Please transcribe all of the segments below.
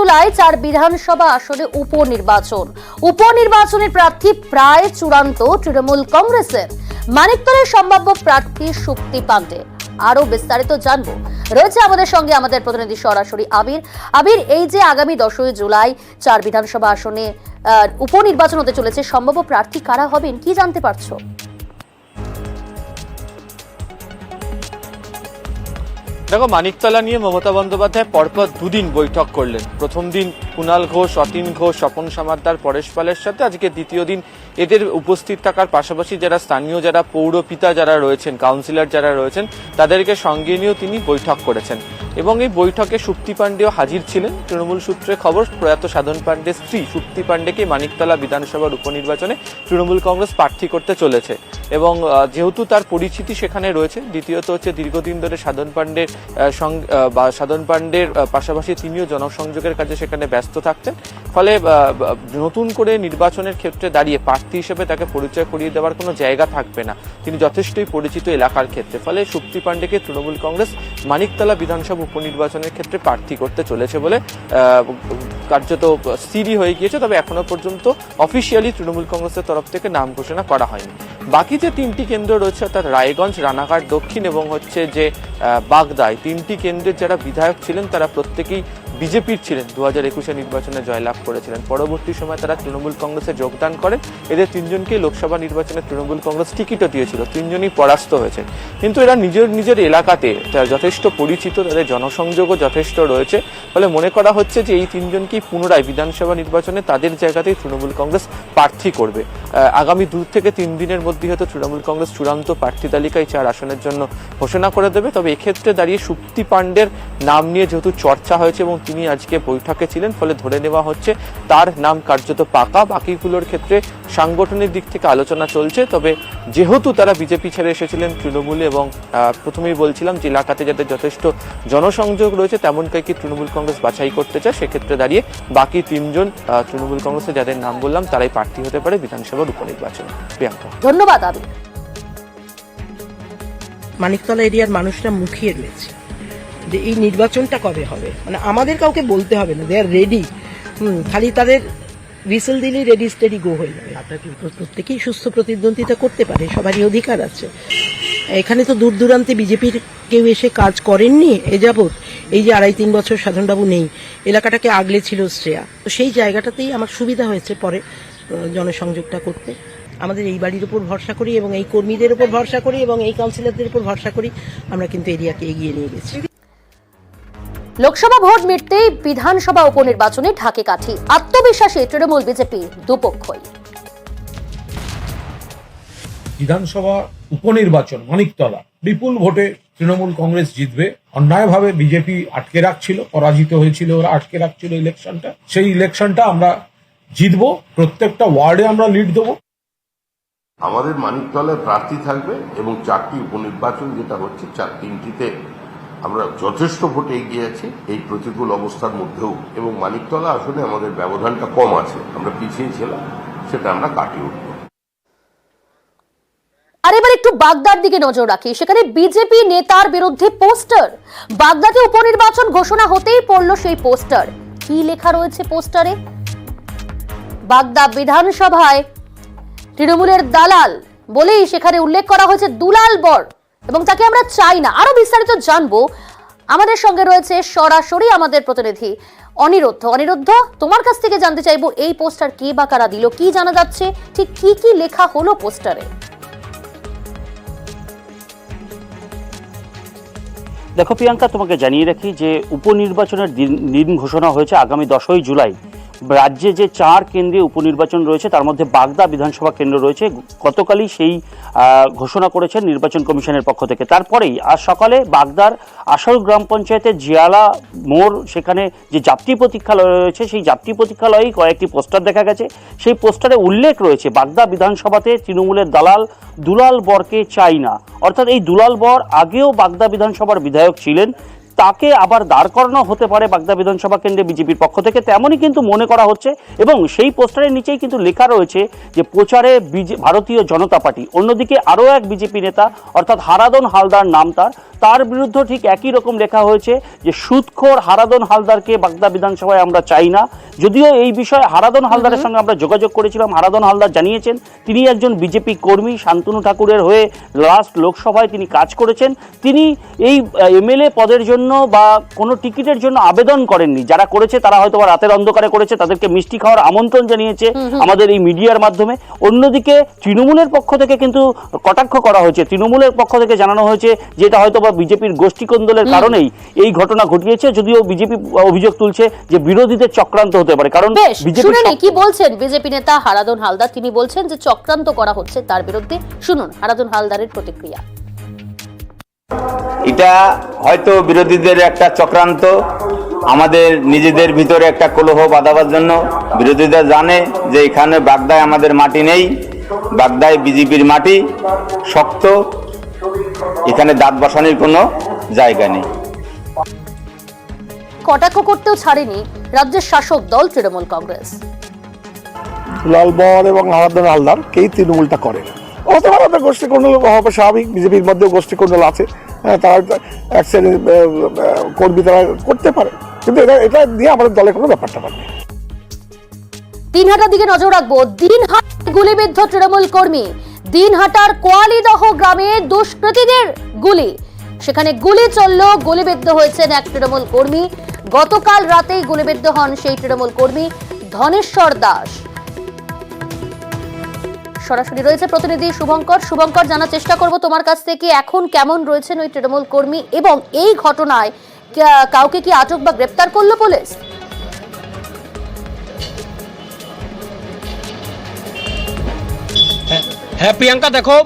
জুলাই 4 বিধানসভা আসনে উপনির্বাচনের প্রার্থী প্রায় চূড়ান্ত। তৃণমূল কংগ্রেসের মানিকতলার সম্ভাব্য প্রার্থী শক্তি পান্ডে। আরো বিস্তারিত জানবো, রয়েছে আমাদের সঙ্গে আমাদের প্রতিনিধি সরাসরি আবির। এই যে আগামী 10ই জুলাই 4 বিধানসভা আসনে উপনির্বাচন হতে চলেছে, সম্ভাব্য প্রার্থী কারা হবেন কি জানতে পারছো? দেখো, মানিকতলা নিয়ে মমতা বন্দ্যোপাধ্যায় পরপর দুদিন বৈঠক করলেন। প্রথম দিন কুণাল ঘোষ, অতীন ঘোষ, স্বপন সমাদ্দার, পরেশ পালের সাথে। আজকে দ্বিতীয় দিন এদের উপস্থিত থাকার পাশাপাশি যারা স্থানীয়, যারা পৌরপিতা যারা রয়েছেন, কাউন্সিলর যারা রয়েছেন, তাদেরকে সঙ্গে নিয়েও তিনি বৈঠক করেছেন। এবং এই বৈঠকে সুপ্তি পান্ডেও হাজির ছিলেন। তৃণমূল সূত্রে খবর, প্রয়াত সাধন পান্ডের স্ত্রী সুপ্তি পান্ডেকে মানিকতলা বিধানসভার উপনির্বাচনে তৃণমূল কংগ্রেস প্রার্থী করতে চলেছে। এবং যেহেতু তার পরিচিতি সেখানে রয়েছে, দ্বিতীয়ত হচ্ছে দীর্ঘদিন ধরে সাধন পান্ডের পাশাপাশি তিনিও জনসংযোগের কাজে সেখানে ব্যস্ত থাকতেন। ফলে নতুন করে নির্বাচনের ক্ষেত্রে দাঁড়িয়ে প্রার্থী হিসেবে তাকে পরিচয় করিয়ে দেওয়ার কোনো জায়গা থাকবে না। তিনি যথেষ্টই পরিচিত এলাকার ক্ষেত্রে। ফলে সুপ্তি পান্ডেকে তৃণমূল কংগ্রেস মানিকতলা বিধানসভা উপনির্বাচনের ক্ষেত্রে প্রার্থী করতে চলেছে বলে কার্যত স্থিরই হয়ে গিয়েছে। তবে এখনো পর্যন্ত অফিসিয়ালি তৃণমূল কংগ্রেসের তরফ থেকে নাম ঘোষণা করা হয়নি। বাকি যে 3টি কেন্দ্র রয়েছে, অর্থাৎ রায়গঞ্জ, রানাঘাট দক্ষিণ এবং হচ্ছে যে বাগদায়, 3টি কেন্দ্রের যারা বিধায়ক ছিলেন তারা প্রত্যেকেই বিজেপির ছিলেন। 2021 নির্বাচনে জয়লাভ করেছিলেন। পরবর্তী সময় তারা তৃণমূল কংগ্রেসে যোগদান করেন। এদের 3জনকেই লোকসভা নির্বাচনে তৃণমূল কংগ্রেস টিকিটও দিয়েছিল। 3জনই পরাস্ত হয়েছে। কিন্তু এরা নিজের এলাকাতে যথেষ্ট পরিচিত, তাদের জনসংযোগও যথেষ্ট রয়েছে। ফলে মনে করা হচ্ছে যে এই 3জনকেই পুনরায় বিধানসভা নির্বাচনে তাদের জায়গাতেই তৃণমূল কংগ্রেস প্রার্থী করবে। আগামী 2 থেকে 3 দিনের মধ্যে হয়তো তৃণমূল কংগ্রেস চূড়ান্ত প্রার্থী তালিকায় 4 আসনের জন্য ঘোষণা করে দেবে। তবে এক্ষেত্রে দাঁড়িয়ে সুপ্তি পান্ডের নাম নিয়ে যেহেতু চর্চা হয়েছে এবং তিনি আজকে বৈঠকে ছিলেন, ফলে ধরে নেওয়া হচ্ছে তার নাম কার্যত পাকা। বাকিগুলোর ক্ষেত্রে সাংগঠনিক দিক থেকে আলোচনা চলছে। তবে যেহেতু তারা বিজেপি ছেড়ে এসেছিলেন তৃণমূলে এবং প্রথমেই বলছিলাম যে এলাকাতে যাদের যথেষ্ট জনসংযোগ রয়েছে তেমন কাউকে তৃণমূল কংগ্রেস বাছাই করতে চায়, সেক্ষেত্রে দাঁড়িয়ে বাকি 3জন তৃণমূল কংগ্রেসে যাদের নাম বললাম তারাই প্রার্থী হতে পারে বিধানসভার উপনির্বাচনে। প্রিয়াঙ্কা, ধন্যবাদ। আবির, মানিকতলা এরিয়ার মানুষরা মুখিয়ে রয়েছে যে এই নির্বাচনটা কবে হবে। মানে আমাদের কাউকে বলতে হবে না, দে আর রেডি। খালি তাদের হুইসেল দিলেই রেডি স্টেডি গো হয়ে যাবে। প্রত্যেকেই সুস্থ প্রতিদ্বন্দ্বিতা করতে পারে, সবারই অধিকার আছে। এখানে তো দূর দূরান্তে বিজেপির কেউ এসে কাজ করেননি এ যাবৎ। এই যে 2.5-3 বছর সাধনবাবু নেই, এলাকাটাকে আগলে ছিল শ্রেয়া। তো সেই জায়গাটাতেই আমার সুবিধা হয়েছে পরে জনসংযোগটা করতে। আমাদের এই বাড়ির উপর ভরসা করি এবং এই কর্মীদের উপর ভরসা করি এবং এই কাউন্সিলরদের উপর ভরসা করি, আমরা কিন্তু এরিয়াকে এগিয়ে নিয়ে গেছি। লোকসভা ভোট মিটতেই বিধানসভা উপনির্বাচনে ঢাকে কাঠি। আত্মবিশ্বাসী তৃণমূল বিজেপি দুপক্ষই। বিধানসভা উপনির্বাচন মানিকতলা বিপুল ভোটে তৃণমূল কংগ্রেস জিতবে। অন্যায়ভাবে বিজেপি আটকে রাখছিল, পরাজিত হয়েছিল, ওরা আটকে রাখছিল ইলেকশনটা। সেই ইলেকশনটা আমরা জিতবো। প্রত্যেকটা ওয়ার্ডে আমরা লিড দেবো। আমাদের মানিকতলায় প্রার্থী থাকবে এবং 4টি উপনির্বাচন যেটা হচ্ছে 3টিতে আমরা যথেষ্ট ভোটে এগিয়ে আছি এই প্রতিকূল অবস্থার মধ্যেও। এবং মানিকতলা আসলে আমাদের ব্যবধানটা কম আছে, আমরা পিছিয়ে ছিলাম, সেটা আমরা কাটিয়ে উঠবো। আর এবার একটু বাগদার দিকে নজর রাখি। সেখানে বিজেপি নেতার বিরুদ্ধে পোস্টার। বাগদাতে উপনির্বাচন ঘোষণা হতেই পড়ল সেই পোস্টার। কি লেখা রয়েছে পোস্টারে? বাগদা বিধানসভায় তৃণমূলের দালাল বলেই সেখানে উল্লেখ করা হয়েছে দুলাল বর, এবং তাকে আমরা চাই না। আরো বিস্তারিত জানবো, আমাদের সঙ্গে রয়েছে সরাসরি আমাদের প্রতিনিধি অনিরুদ্ধ। তোমার কাছ থেকে জানতে চাইবো এই পোস্টার কে বা কারা দিল, কি জানা যাচ্ছে, ঠিক কি লেখা হলো পোস্টারে? দেখো প্রিয়াঙ্কা, তোমাকে জানিয়ে রাখি যে উপনির্বাচনের দিন ঘোষণা হয়েছে আগামী 10ই জুলাই। রাজ্যে যে 4 কেন্দ্রে উপনির্বাচন রয়েছে তার মধ্যে বাগদা বিধানসভা কেন্দ্র রয়েছে। গতকালই সেই ঘোষণা করেছেন নির্বাচন কমিশনের পক্ষ থেকে। তারপরেই আজ সকালে বাগদার আসল গ্রাম পঞ্চায়েতের জিয়ালা মোড়, সেখানে যে যাত্রী প্রতীক্ষালয় রয়েছে সেই যাত্রী প্রতীক্ষালয়েই কয়েকটি পোস্টার দেখা গেছে। সেই পোস্টারে উল্লেখ রয়েছে বাগদা বিধানসভাতে তৃণমূলের দালাল দুলাল বরকে চাই না। অর্থাৎ এই দুলাল বর আগেও বাগদা বিধানসভার বিধায়ক ছিলেন। তাকে আবার দাঁড় করানো হতে পারে বাগদা বিধানসভা কেন্দ্রে বিজেপির পক্ষ থেকে, তেমনই কিন্তু মনে করা হচ্ছে। এবং সেই পোস্টারের নিচেই কিন্তু লেখা রয়েছে যে প্রচারে ভারতীয় জনতা পার্টি। অন্যদিকে আরও এক বিজেপি নেতা অর্থাৎ হারাদন হালদার নাম তার বিরুদ্ধে ঠিক একই রকম লেখা হয়েছে যে সুদখোর হারাদন হালদারকে বাগদা বিধানসভায় আমরা চাই না। যদিও এই বিষয়ে হারাদন হালদারের সঙ্গে আমরা যোগাযোগ করেছিলাম। হারাদন হালদার জানিয়েছেন তিনি একজন বিজেপি কর্মী, শান্তনু ঠাকুরের হয়ে লাস্ট লোকসভায় তিনি কাজ করেছেন। তিনি এই এমএলএ পদের জন্য বা কোনো টিকিটের জন্য আবেদন করেননি। যারা করেছে তারা হয়তো রাতের অন্ধকারে করেছে, তাদেরকে মিষ্টি খাওয়ার আমন্ত্রণ জানিয়েছে আমাদের এই মিডিয়ার মাধ্যমে। অন্যদিকে তৃণমূলের পক্ষ থেকে কিন্তু কটাক্ষ করা হয়েছে, তৃণমূলের পক্ষ থেকে জানানো হয়েছে যে এটা হয়তো বা বিজেপির গোষ্ঠী কোন্দলের কারণেই এই ঘটনা ঘটিয়েছে। যদিও বিজেপি অভিযোগ তুলছে যে বিরোধীদের চক্রান্ত হতে পারে, কারণ শুনুন কি বলছেন বিজেপি নেতা হারাদন হালদার। তিনি বলছেন যে চক্রান্ত করা হচ্ছে তার বিরুদ্ধে। শুনুন হারাদন হালদারের প্রতিক্রিয়া। এটা হয়তো বিরোধীদের একটা চক্রান্ত, আমাদের নিজেদের ভিতরে একটা কলহ বাঁধাবার জন্য। বিরোধীরা জানে যে এখানে বাগদায় আমাদের মাটি নেই, বাগদায় বিজেপির মাটি শক্ত, এখানে দাঁত বসানোর কোনো জায়গা নেই। কটাক্ষ করতেও ছাড়েনি রাজ্যের শাসক দল তৃণমূল কংগ্রেস। দুলাল বর এবং হারাদন হালদার কেই তৃণমূলটা করে না। হতে পারে আপনার গোষ্ঠী কোণ্ডল হবে, স্বাভাবিক, বিজেপির মধ্যেও গোষ্ঠী কোণ্ডল আছে, তারা এক শ্রেণীর কর্মী তারা করতে পারে, কিন্তু এটা দিয়ে আমাদের দলে কোনো ব্যাপারটা পারে। দিনহাটার দিকে নজর রাখবো। দিনহাট গুলিবিদ্ধ তৃণমূল কর্মী। দিনহাটার কোয়ালিদহ গ্রামে দুষ্কৃতীদের গুলি, সেখানে গুলি চলল, গুলিবিদ্ধ হয়েছেন এক তৃণমূল কর্মী। গতকাল রাতেই গুলিবিদ্ধ হন সেই তৃণমূল কর্মী ধনেশ্বর দাস। সরাসরি রয়েছে প্রতিনিধি শুভঙ্কর। শুভঙ্কর, জানার চেষ্টা করব তোমার কাছ থেকে এখন কেমন রয়েছেন ওই তৃণমূল কর্মী এবং এই ঘটনায় কাউকে কি আটক বা গ্রেপ্তার করলো পুলিশ? হ্যাঁ প্রিয়াঙ্কা, দেখো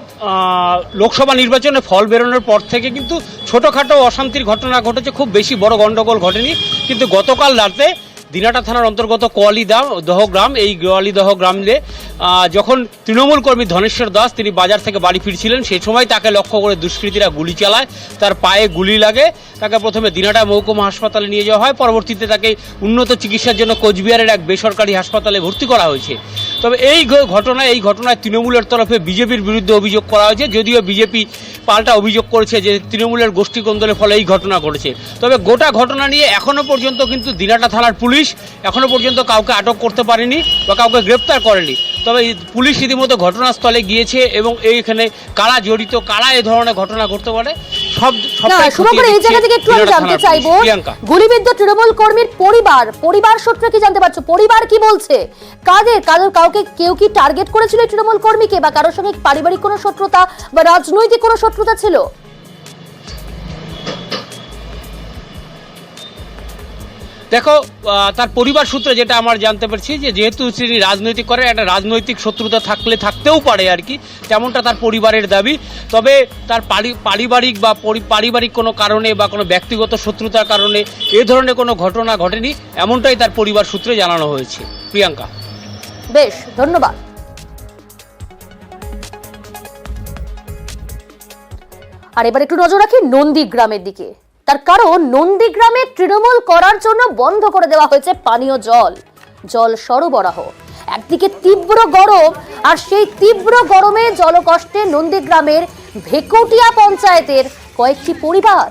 লোকসভা নির্বাচনে ফল বেরোনোর পর থেকে কিন্তু ছোটোখাটো অশান্তির ঘটনা ঘটেছে, খুব বেশি বড় গন্ডগোল ঘটেনি। কিন্তু গতকাল রাতে দিনহাটা থানার অন্তর্গত কোয়ালিদহ গ্রাম, এই কোয়ালিদহ গ্রামে যখন তৃণমূল কর্মী ধনেশ্বর দাস তিনি বাজার থেকে বাড়ি ফিরছিলেন, সেই সময় তাকে লক্ষ্য করে দুষ্কৃতীরা গুলি চালায়। তার পায়ে গুলি লাগে, তাকে প্রথমে দিনহাটা মহকুমা হাসপাতালে নিয়ে যাওয়া হয়, পরবর্তীতে তাকে উন্নত চিকিৎসার জন্য কোচবিহারের এক বেসরকারি হাসপাতালে ভর্তি করা হয়েছে। তবে এই ঘটনায় তৃণমূলের তরফে বিজেপির বিরুদ্ধে অভিযোগ করা হয়েছে, যদিও বিজেপি পাল্টা অভিযোগ করেছে যে তৃণমূলের গোষ্ঠী কোন্দলের ফলে এই ঘটনা ঘটেছে। তবে গোটা ঘটনা নিয়ে এখনো পর্যন্ত কিন্তু দিনহাটা থানার পুলিশ এখনো পর্যন্ত কাউকে আটক করতে পারেনি বা কাউকে গ্রেপ্তার করেনি। তবে পুলিশ রীতিমতো ঘটনাস্থলে গিয়েছে এবং এইখানে কারা জড়িত, কারা এই ধরনের ঘটনা ঘটতে পারে এই জায়গা থেকে একটু আমি জানতে চাইবো, গুলিবিদ্ধ তৃণমূল কর্মীর পরিবার সূত্রে কি জানতে পারছো? পরিবার কি বলছে? কেউ কি টার্গেট করেছিল তৃণমূল কর্মীকে, বা কারোর সঙ্গে পারিবারিক কোনো শত্রুতা বা রাজনৈতিক কোনো শত্রুতা ছিল? দেখো, তার পরিবার সূত্রে যেটা আমার জানতে পারছি যে যেহেতু তিনি রাজনৈতিক করে, একটা রাজনৈতিক শত্রুতা থাকতেও পারে আর কি, তেমনটা তার পরিবারের দাবি। তবে তার পারিবারিক কোনো কারণে বা কোনো ব্যক্তিগত শত্রুতার কারণে এ ধরনের কোনো ঘটনা ঘটেনি, এমনটাই তার পরিবার সূত্রে জানানো হয়েছে। প্রিয়াঙ্কা, বেশ, ধন্যবাদ। আর এবার একটু নজর রাখি নন্দীগ্রামের দিকে। তার কারণ নন্দীগ্রামে তৃণমূল করার জন্য বন্ধ করে দেওয়া হয়েছে পানীয় জল সরবরাহ। একদিকে তীব্র গরম, আর সেই তীব্র গরমে জলকষ্টে নন্দীগ্রামের ভেকুটিয়া পঞ্চায়েতের কয়েকটি পরিবার।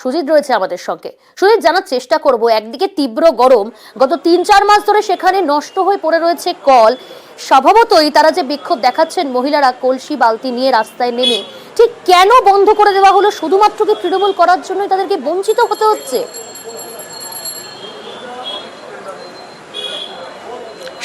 সুজিত রয়েছে আমাদের সঙ্গে। সুজিত, জানার চেষ্টা করব, একদিকে তীব্র গরম, গত 3-4 মাস ধরে সেখানে নষ্ট হয়ে পড়ে রয়েছে কল। স্বভাবতই তারা যে বিক্ষোভ দেখাচ্ছেন মহিলারা কলসি বালতি নিয়ে রাস্তায় নেমে, ঠিক কেন বন্ধ করে দেওয়া হলো? শুধুমাত্র কি তৃণমূল করার জন্যই তাদেরকে বঞ্চিত হতে হচ্ছে?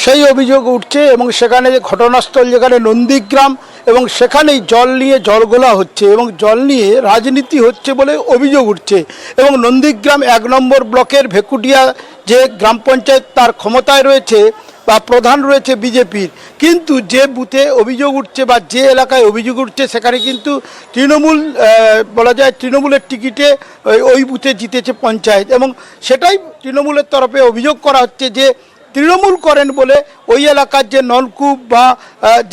সেই অভিযোগ উঠছে এবং সেখানে যে ঘটনাস্থল যেখানে নন্দীগ্রাম এবং সেখানেই জল নিয়ে জলগোলা হচ্ছে এবং জল নিয়ে রাজনীতি হচ্ছে বলে অভিযোগ উঠছে। এবং নন্দীগ্রাম 1 নম্বর ব্লকের ভেকুটিয়া যে গ্রাম পঞ্চায়েত তার ক্ষমতায় রয়েছে, বা প্রধান রয়েছে বিজেপির, কিন্তু যে বুথে অভিযোগ উঠছে বা যে এলাকায় অভিযোগ উঠছে সেখানে কিন্তু তৃণমূল বলা যায় তৃণমূলের টিকিটে ওই বুথে জিতেছে পঞ্চায়েত, এবং সেটাই তৃণমূলের তরফে অভিযোগ করা হচ্ছে যে তৃণমূল করেন বলে ওই এলাকার যে নলকূপ বা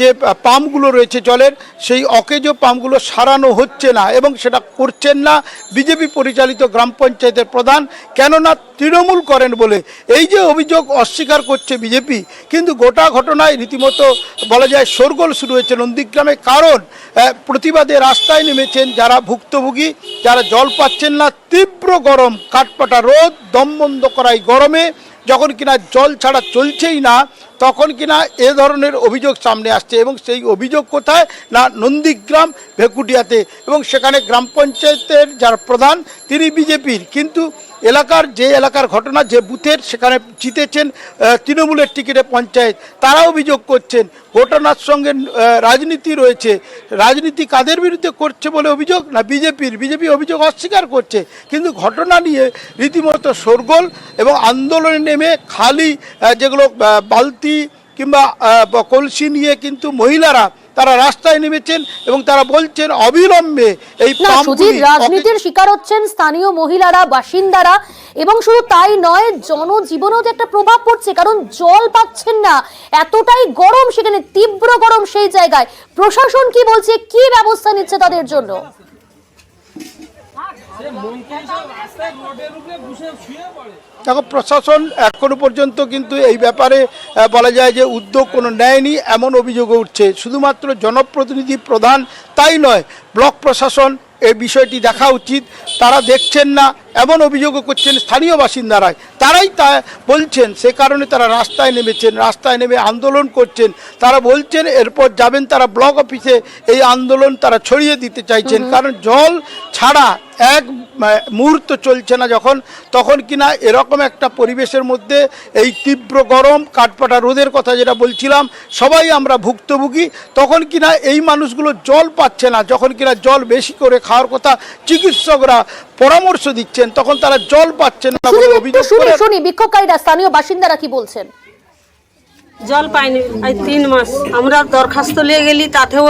যে পাম্পগুলো রয়েছে জলের, সেই অকেজো পাম্পগুলো সারানো হচ্ছে না, এবং সেটা করছেন না বিজেপি পরিচালিত গ্রাম পঞ্চায়েতের প্রধান, কেননা তৃণমূল করেন বলে। এই যে অভিযোগ অস্বীকার করছে বিজেপি, কিন্তু গোটা ঘটনায় রীতিমতো বলা যায় শোরগোল শুরু হয়েছে নন্দীগ্রামে, কারণ প্রতিবাদে রাস্তায় নেমেছেন যারা ভুক্তভোগী, যারা জল পাচ্ছেন না। তীব্র গরম, কাঠপাটা রোদ, দম বন্ধ করা এই গরমে যখন কিনা জল ছাড়া চলছেই না, তখন কিনা এ ধরনের অভিযোগ সামনে আসছে, এবং সেই অভিযোগ কোথায় না নন্দীগ্রাম ভেকুটিয়াতে, এবং সেখানে গ্রাম পঞ্চায়েতের যারা প্রধান তিনি বিজেপির, কিন্তু এলাকার ঘটনা যে বুথের সেখানে জিতেছেন তৃণমূলের টিকিটে পঞ্চায়েত, তারা অভিযোগ করছেন ঘটনার সঙ্গে রাজনীতি রয়েছে। রাজনীতি কাদের বিরুদ্ধে করছে বলে অভিযোগ না বিজেপি অভিযোগ অস্বীকার করছে, কিন্তু ঘটনা নিয়ে রীতিমতো শোরগোল, এবং আন্দোলনে নেমে খালি যেগুলো বালতি কিংবা কলসি নিয়ে কিন্তু মহিলারা তারা রাস্তায় নেমেছেন, এবং তারা বলছেন অবিলম্বে এই রাজনীতির শিকার হচ্ছেন স্থানীয় মহিলারা, বাসিন্দারা, এবং শুধু তাই নয়, জনজীবনেও একটা প্রভাব পড়ছে, কারণ জল পাচ্ছেন না, এতটাই গরম, সেখানে তীব্র গরম। সেই জায়গায় প্রশাসন কি বলছে, কি ব্যবস্থা নিচ্ছে তাদের জন্য? দেখো, প্রশাসন এখনো পর্যন্ত কিন্তু এই ব্যাপারে বলা যায় যে উদ্যোগ কোনো নেয়নি, এমন অভিযোগ উঠছে। শুধুমাত্র জনপ্রতিনিধি প্রধান তাই নয়, ব্লক প্রশাসন এই বিষয়টি দেখা উচিত, তারা দেখছেন না এমন অভিযোগও করছেন স্থানীয় বাসিন্দারাই। তারাই তা বলছেন, সে কারণে তারা রাস্তায় নেমেছেন, রাস্তায় নেমে আন্দোলন করছেন। তারা বলছেন এরপর যাবেন তারা ব্লক অফিসে, এই আন্দোলন তারা ছড়িয়ে দিতে চাইছেন, কারণ জল ছাড়া এক মুহূর্ত চলছে না যখন, তখন কিনা এরকম একটা পরিবেশের মধ্যে এই তীব্র গরম, কাঠপাটা রোদের কথা যেটা বলছিলাম, সবাই আমরা ভুক্তভোগী, তখন কিনা এই মানুষগুলো জল পাচ্ছে না, যখন কিনা জল বেশি করে খাওয়ার কথা চিকিৎসকরা পরামর্শ দিচ্ছেন, তখন তারা জল পাচ্ছেন না বলে অভিযোগ করে। শুনি বিক্ষোভকারীরা, স্থানীয় বাসিন্দারা কি বলছেন। জল পাইনি 3 মাস, আমরা দরখাস্ত নিয়ে গেলি, তাতেও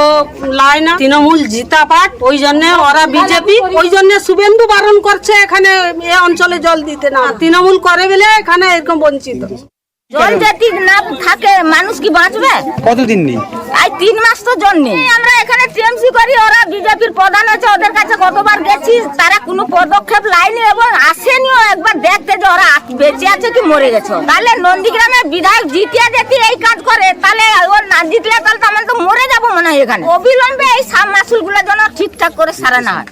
লাই না। তৃণমূল জিতাপাট, ওই জন্য ওরা বিজেপি, ওই জন্য শুভেন্দু বারণ করছে এখানে এই অঞ্চলে জল দিতে না। তৃণমূল করে বলে এখানে এরকম বঞ্চিত। জল যদি না থাকে মানুষ কি বাঁচবে? কতদিন নেই? 3 মাস তো জল নেই। আমরা এখানে টিএমসি করি, ওরা বিজেপির প্রধান আছে, ওদের কাছে কতবার গেছি, তারা কোনো পদক্ষেপ লাইনি এবং আসেনিও একবার দেখতে যে ওরা বেঁচে আছে কি মরে গেছে। তাহলে নন্দীগ্রামের বিধায়ক জিতিয়া যদি এই কাজ করে, তাহলে ওর না জিতলে তাহলে তো আমরা তো মরে যাবো মনে হয় এখানে। অবিলম্বে এই সাবমার্সিবলগুলো যেন ঠিকঠাক করে সারানো হয়।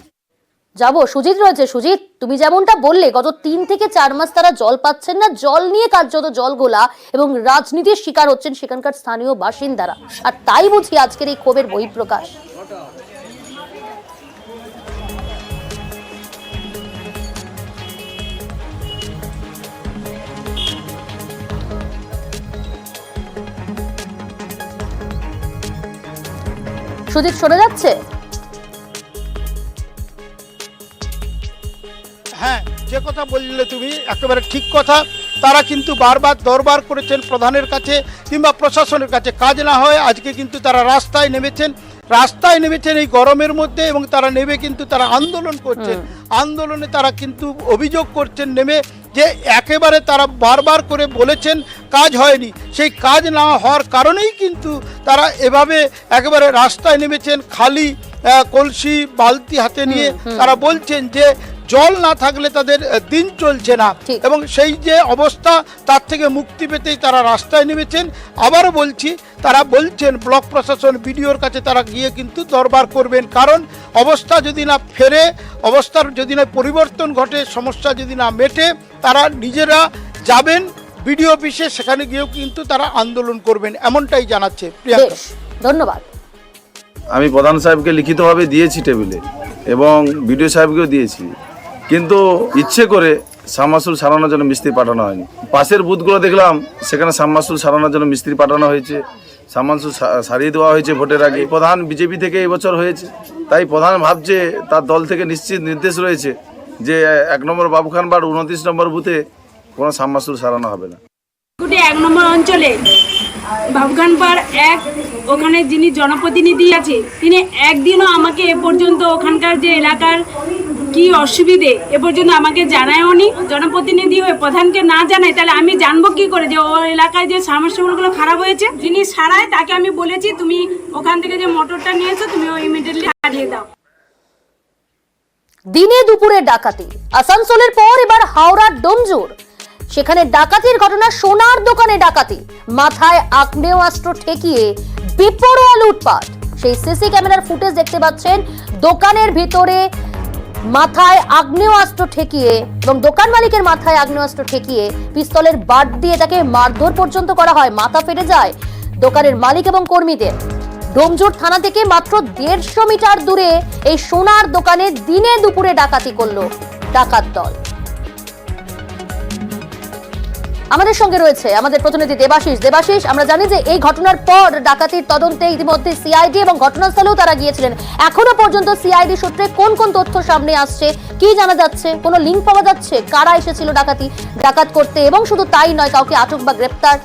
যাবো, সুজিত রয়েছে। সুজিত, তুমি যেমনটা বললে গত 3 থেকে 4 মাস তারা জল পাচ্ছেন না, জল নিয়ে কার্যত জলগোলা, এবং রাজনীতির শিকার হচ্ছেন সেখানকার স্থানীয় বাসিন্দারা, আর তাই বুঝি আজকের এই ক্ষোভের বহিঃপ্রকাশ। সুজিত, শোনা যাচ্ছে? হ্যাঁ, যে কথা বললে তুমি একেবারে ঠিক কথা। তারা কিন্তু বারবার দরবার করেছেন প্রধানের কাছে কিংবা প্রশাসনের কাছে, কাজ না হয় আজকে কিন্তু তারা রাস্তায় নেমেছেন এই গরমের মধ্যে, এবং তারা নেমে কিন্তু তারা আন্দোলন করছেন। আন্দোলনে তারা কিন্তু অভিযোগ করছেন নেমে যে একেবারে তারা বারবার করে বলেছেন কাজ হয়নি, সেই কাজ না হওয়ার কারণেই কিন্তু তারা এভাবে একেবারে রাস্তায় নেমেছেন, খালি কলসি বালতি হাতে নিয়ে। তারা বলছেন যে জল না থাকলে তাদের দিন চলছে না, এবং সেই যে অবস্থা তার থেকে মুক্তি পেতেই তারা রাস্তায় নেমেছেন। আবারও বলছি, তারা বলছেন ব্লক প্রশাসন বিডিওর কাছে তারা গিয়ে কিন্তু দরবার করবেন, কারণ অবস্থা যদি না ফেরে, অবস্থার যদি না পরিবর্তন ঘটে, সমস্যা যদি না মেটে, তারা নিজেরা যাবেন বিডিও অফিসে, সেখানে গিয়েও কিন্তু তারা আন্দোলন করবেন, এমনটাই জানাচ্ছে প্রিয়াঙ্কা। ধন্যবাদ। আমি প্রধান সাহেবকে লিখিতভাবে দিয়েছি টেবিলে, এবং বিডিও সাহেবকেও দিয়েছি, কিন্তু ইচ্ছে করে সাবমার্সিবল সারানোর জন্য মিস্ত্রি পাঠানো হয়নি। পাশের বুথগুলো দেখলাম, সেখানে সাবমার্সিবল সারানোর জন্য মিস্ত্রি পাঠানো হয়েছে, সাবমার্সিবল সারিয়ে দেওয়া হয়েছে ভোটের আগে। প্রধান বিজেপি থেকে এই বছর হয়েছে, তাই প্রধান ভাবছে, তার দল থেকে নিশ্চিত নির্দেশ রয়েছে যে 1 নম্বর বাবুখান বাড় 29 নম্বর বুথে কোনো সাবমার্সিবল সারানো হবে না। এক নম্বর অঞ্চলে বাবুখানপাড় ওখানে যিনি জনপ্রতিনিধি আছে তিনি একদিনও আমাকে এ পর্যন্ত ওখানকার যে এলাকার কি অসুবিধে এ পর্যন্ত আমাকে জানায়ওনি। জনপ্রতিনিধি হয়ে প্রধানকে না জানায় তাহলে আমি জানবো কি করে যে ও এলাকায় যে সাবমার্সিবলগুলো খারাপ হয়েছে। যিনি সারায় তাকে আমি বলেছি তুমি ওখান থেকে যে মোটরটা নিয়েছো তুমি ও ইমিডিয়েটলি হারিয়ে দাও। দিনে দুপুরে ডাকাতি, আসানসোলের পর এবার হাওড়ার ডোমজুর। সেখানে ডাকাতির ঘটনা, সোনার দোকানে ডাকাতি, মাথায় আগ্নেয়াস্ত্র ঠেকিয়ে বেপরোয়া লুটপাট। সেই সিসি ক্যামেরার ফুটেজ দেখতে পাচ্ছেন, দোকানের ভিতরে মাথায় আগ্নেয়াস্ত্র ঠেকিয়ে এবং দোকান মালিকের মাথায় আগ্নেয়াস্ত্র ঠেকিয়ে পিস্তলের বাট দিয়ে তাকে মারধর পর্যন্ত করা হয়। মাথা ফেটে যায় দোকানের মালিক এবং কর্মীদের। ডোমজুর থানা থেকে মাত্র 150 মিটার দূরে এই সোনার দোকানে দিনে দুপুরে ডাকাতি করলো ডাকাত দল। আমাদের সঙ্গে রয়েছে আমাদের প্রতিনিধি দেবাশিস। আমরা জানি যে এই ঘটনার পর ডাকাতির তদন্তে ইতিমধ্যে সিআইডি এবং ঘটনাস্থলেও তারা গিয়েছিলেন। এখনো পর্যন্ত সিআইডি সূত্রে কোন কোন তথ্য সামনে আসছে, কি জানা যাচ্ছে, কোনো লিঙ্ক পাওয়া যাচ্ছে, কারা এসেছিল ডাকাত করতে, এবং শুধু তাই নয়, কাউকে আটক বা গ্রেপ্তার?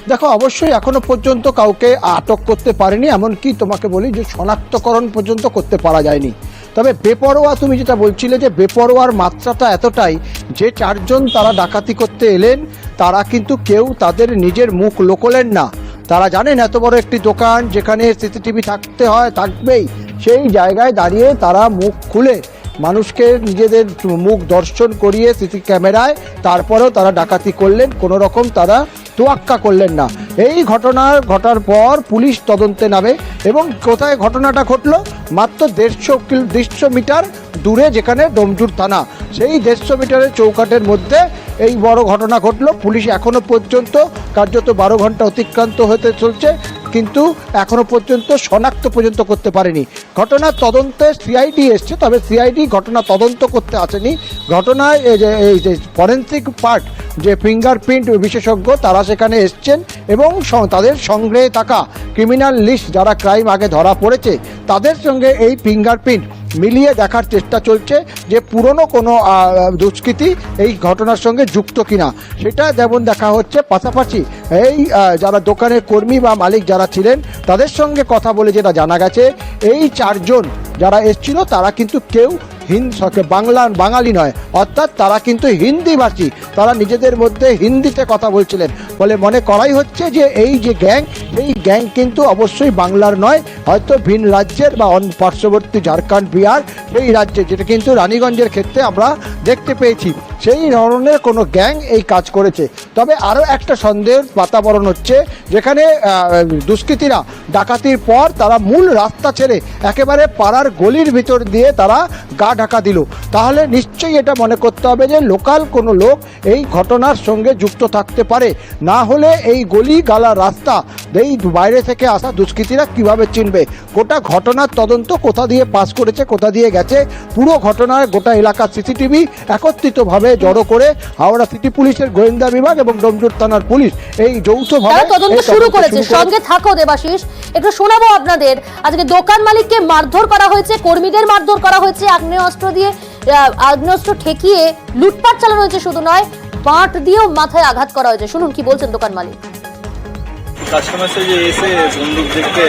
দেখো, অবশ্যই এখনো পর্যন্ত কাউকে আটক করতে পারেনি, এমনকি তোমাকে বলি যে শনাক্তকরণ পর্যন্ত করতে পারা যায়নি। তবে বেপরোয়া, তুমি যেটা বলছিলে যে বেপরোয়ার মাত্রাটা এতটাই যে 4 জন তারা ডাকাতি করতে এলেন, তারা কিন্তু কেউ তাদের নিজের মুখ লোকলেন না। তারা জানেন এত বড় একটি দোকান যেখানে সিসিটিভি থাকতে হয়, থাকবেই, সেই জায়গায় দাঁড়িয়ে তারা মুখ খুলে মানুষকে নিজেদের মুখ দর্শন করিয়ে সিসি ক্যামেরায় তারপরেও তারা ডাকাতি করলেন। কোনো রকম তারা তোয়াক্কা করলেন না। এই ঘটার পর পুলিশ তদন্তে নামে এবং কোথায় ঘটনাটা ঘটলো, মাত্র 150 মিটার দূরে, যেখানে ডোমজুর থানা, সেই 150 মিটারের চৌকাঠের মধ্যে এই বড় ঘটনা ঘটলো। পুলিশ এখনো পর্যন্ত কার্যত 12 ঘন্টা অতিক্রান্ত হতে চলছে, কিন্তু এখনো পর্যন্ত শনাক্ত পর্যন্ত করতে পারেনি। ঘটনার তদন্তে সিআইডি এসছে, তবে সিআইডি ঘটনা তদন্ত করতে আসেনি। ঘটনায় এই যে ফরেন্সিক পার্ট, যে ফিঙ্গারপ্রিন্ট বিশেষজ্ঞ, তারা সেখানে এসছেন এবং তাদের সংগ্রহে থাকা ক্রিমিনাল লিস্ট, যারা ক্রাইম আগে ধরা পড়েছে, তাদের সঙ্গে এই ফিঙ্গারপ্রিন্ট মিলিয়ে দেখার চেষ্টা চলছে যে পুরনো কোনো দুষ্কৃতী এই ঘটনার সঙ্গে যুক্ত কিনা, সেটা যেমন দেখা হচ্ছে। পাশাপাশি এই যারা দোকানের কর্মী বা মালিক যারা ছিলেন, তাদের সঙ্গে কথা বলে যেটা জানা গেছে, এই 4 জন যারা এসেছিল তারা কিন্তু কেউ বাঙালি নয়, অর্থাৎ তারা কিন্তু হিন্দিভাষী। তারা নিজেদের মধ্যে হিন্দিতে কথা বলছিলেন বলে মনে করাই হচ্ছে যে এই যে গ্যাং, এই গ্যাং কিন্তু অবশ্যই বাংলার নয়, হয়তো ভিন রাজ্যের বা পার্শ্ববর্তী ঝাড়খণ্ড, বিহার, সেই রাজ্যে, যেটা কিন্তু রানীগঞ্জের ক্ষেত্রে আমরা দেখতে পেয়েছি, সেই ধরনের কোনো গ্যাং এই কাজ করেছে। তবে আরও একটা সন্দেহের বাতাবরণ হচ্ছে, যেখানে দুষ্কৃতীরা ডাকাতির পর তারা মূল রাস্তা ছেড়ে একেবারে পাড়ার গলির ভিতর দিয়ে তারা গা ঢাকা দিল, তাহলে নিশ্চয়ই এটা মনে করতে হবে যে লোকাল কোনো লোক এই ঘটনার সঙ্গে যুক্ত থাকতে পারে। না হলে এই গলি গালা রাস্তা এই বাইরে থেকে আসা দুষ্কৃতীরা কিভাবে চিনবে? গোটা ঘটনার তদন্ত কোথা দিয়ে পাস করেছে, কোথা দিয়ে গেছে, পুরো ঘটনার গোটা এলাকার সিসিটিভি একত্রিতভাবে জড়ো করে হাওড়া সিটি পুলিশের গোয়েন্দা বিভাগ এবং ডোমজুর থানার পুলিশ এই যৌথভাবে তদন্ত শুরু করেছে। সঙ্গে থাকো দেবাশিস, একটু শোনাবো আপনাদের। আজকে দোকান মালিককে মারধর করা হয়েছে, কর্মীদের মারধর করা হয়েছে, আগ্নেয়াস্ত্র ঠেকিয়ে লুটপাট চালানো হয়েছে, শুধু নয় বাঁট দিয়েও মাথায় আঘাত করা হয়েছে। শুনুন কি বলছেন দোকান মালিক। কাস্টমার से যে এসে বন্দুক দেখতে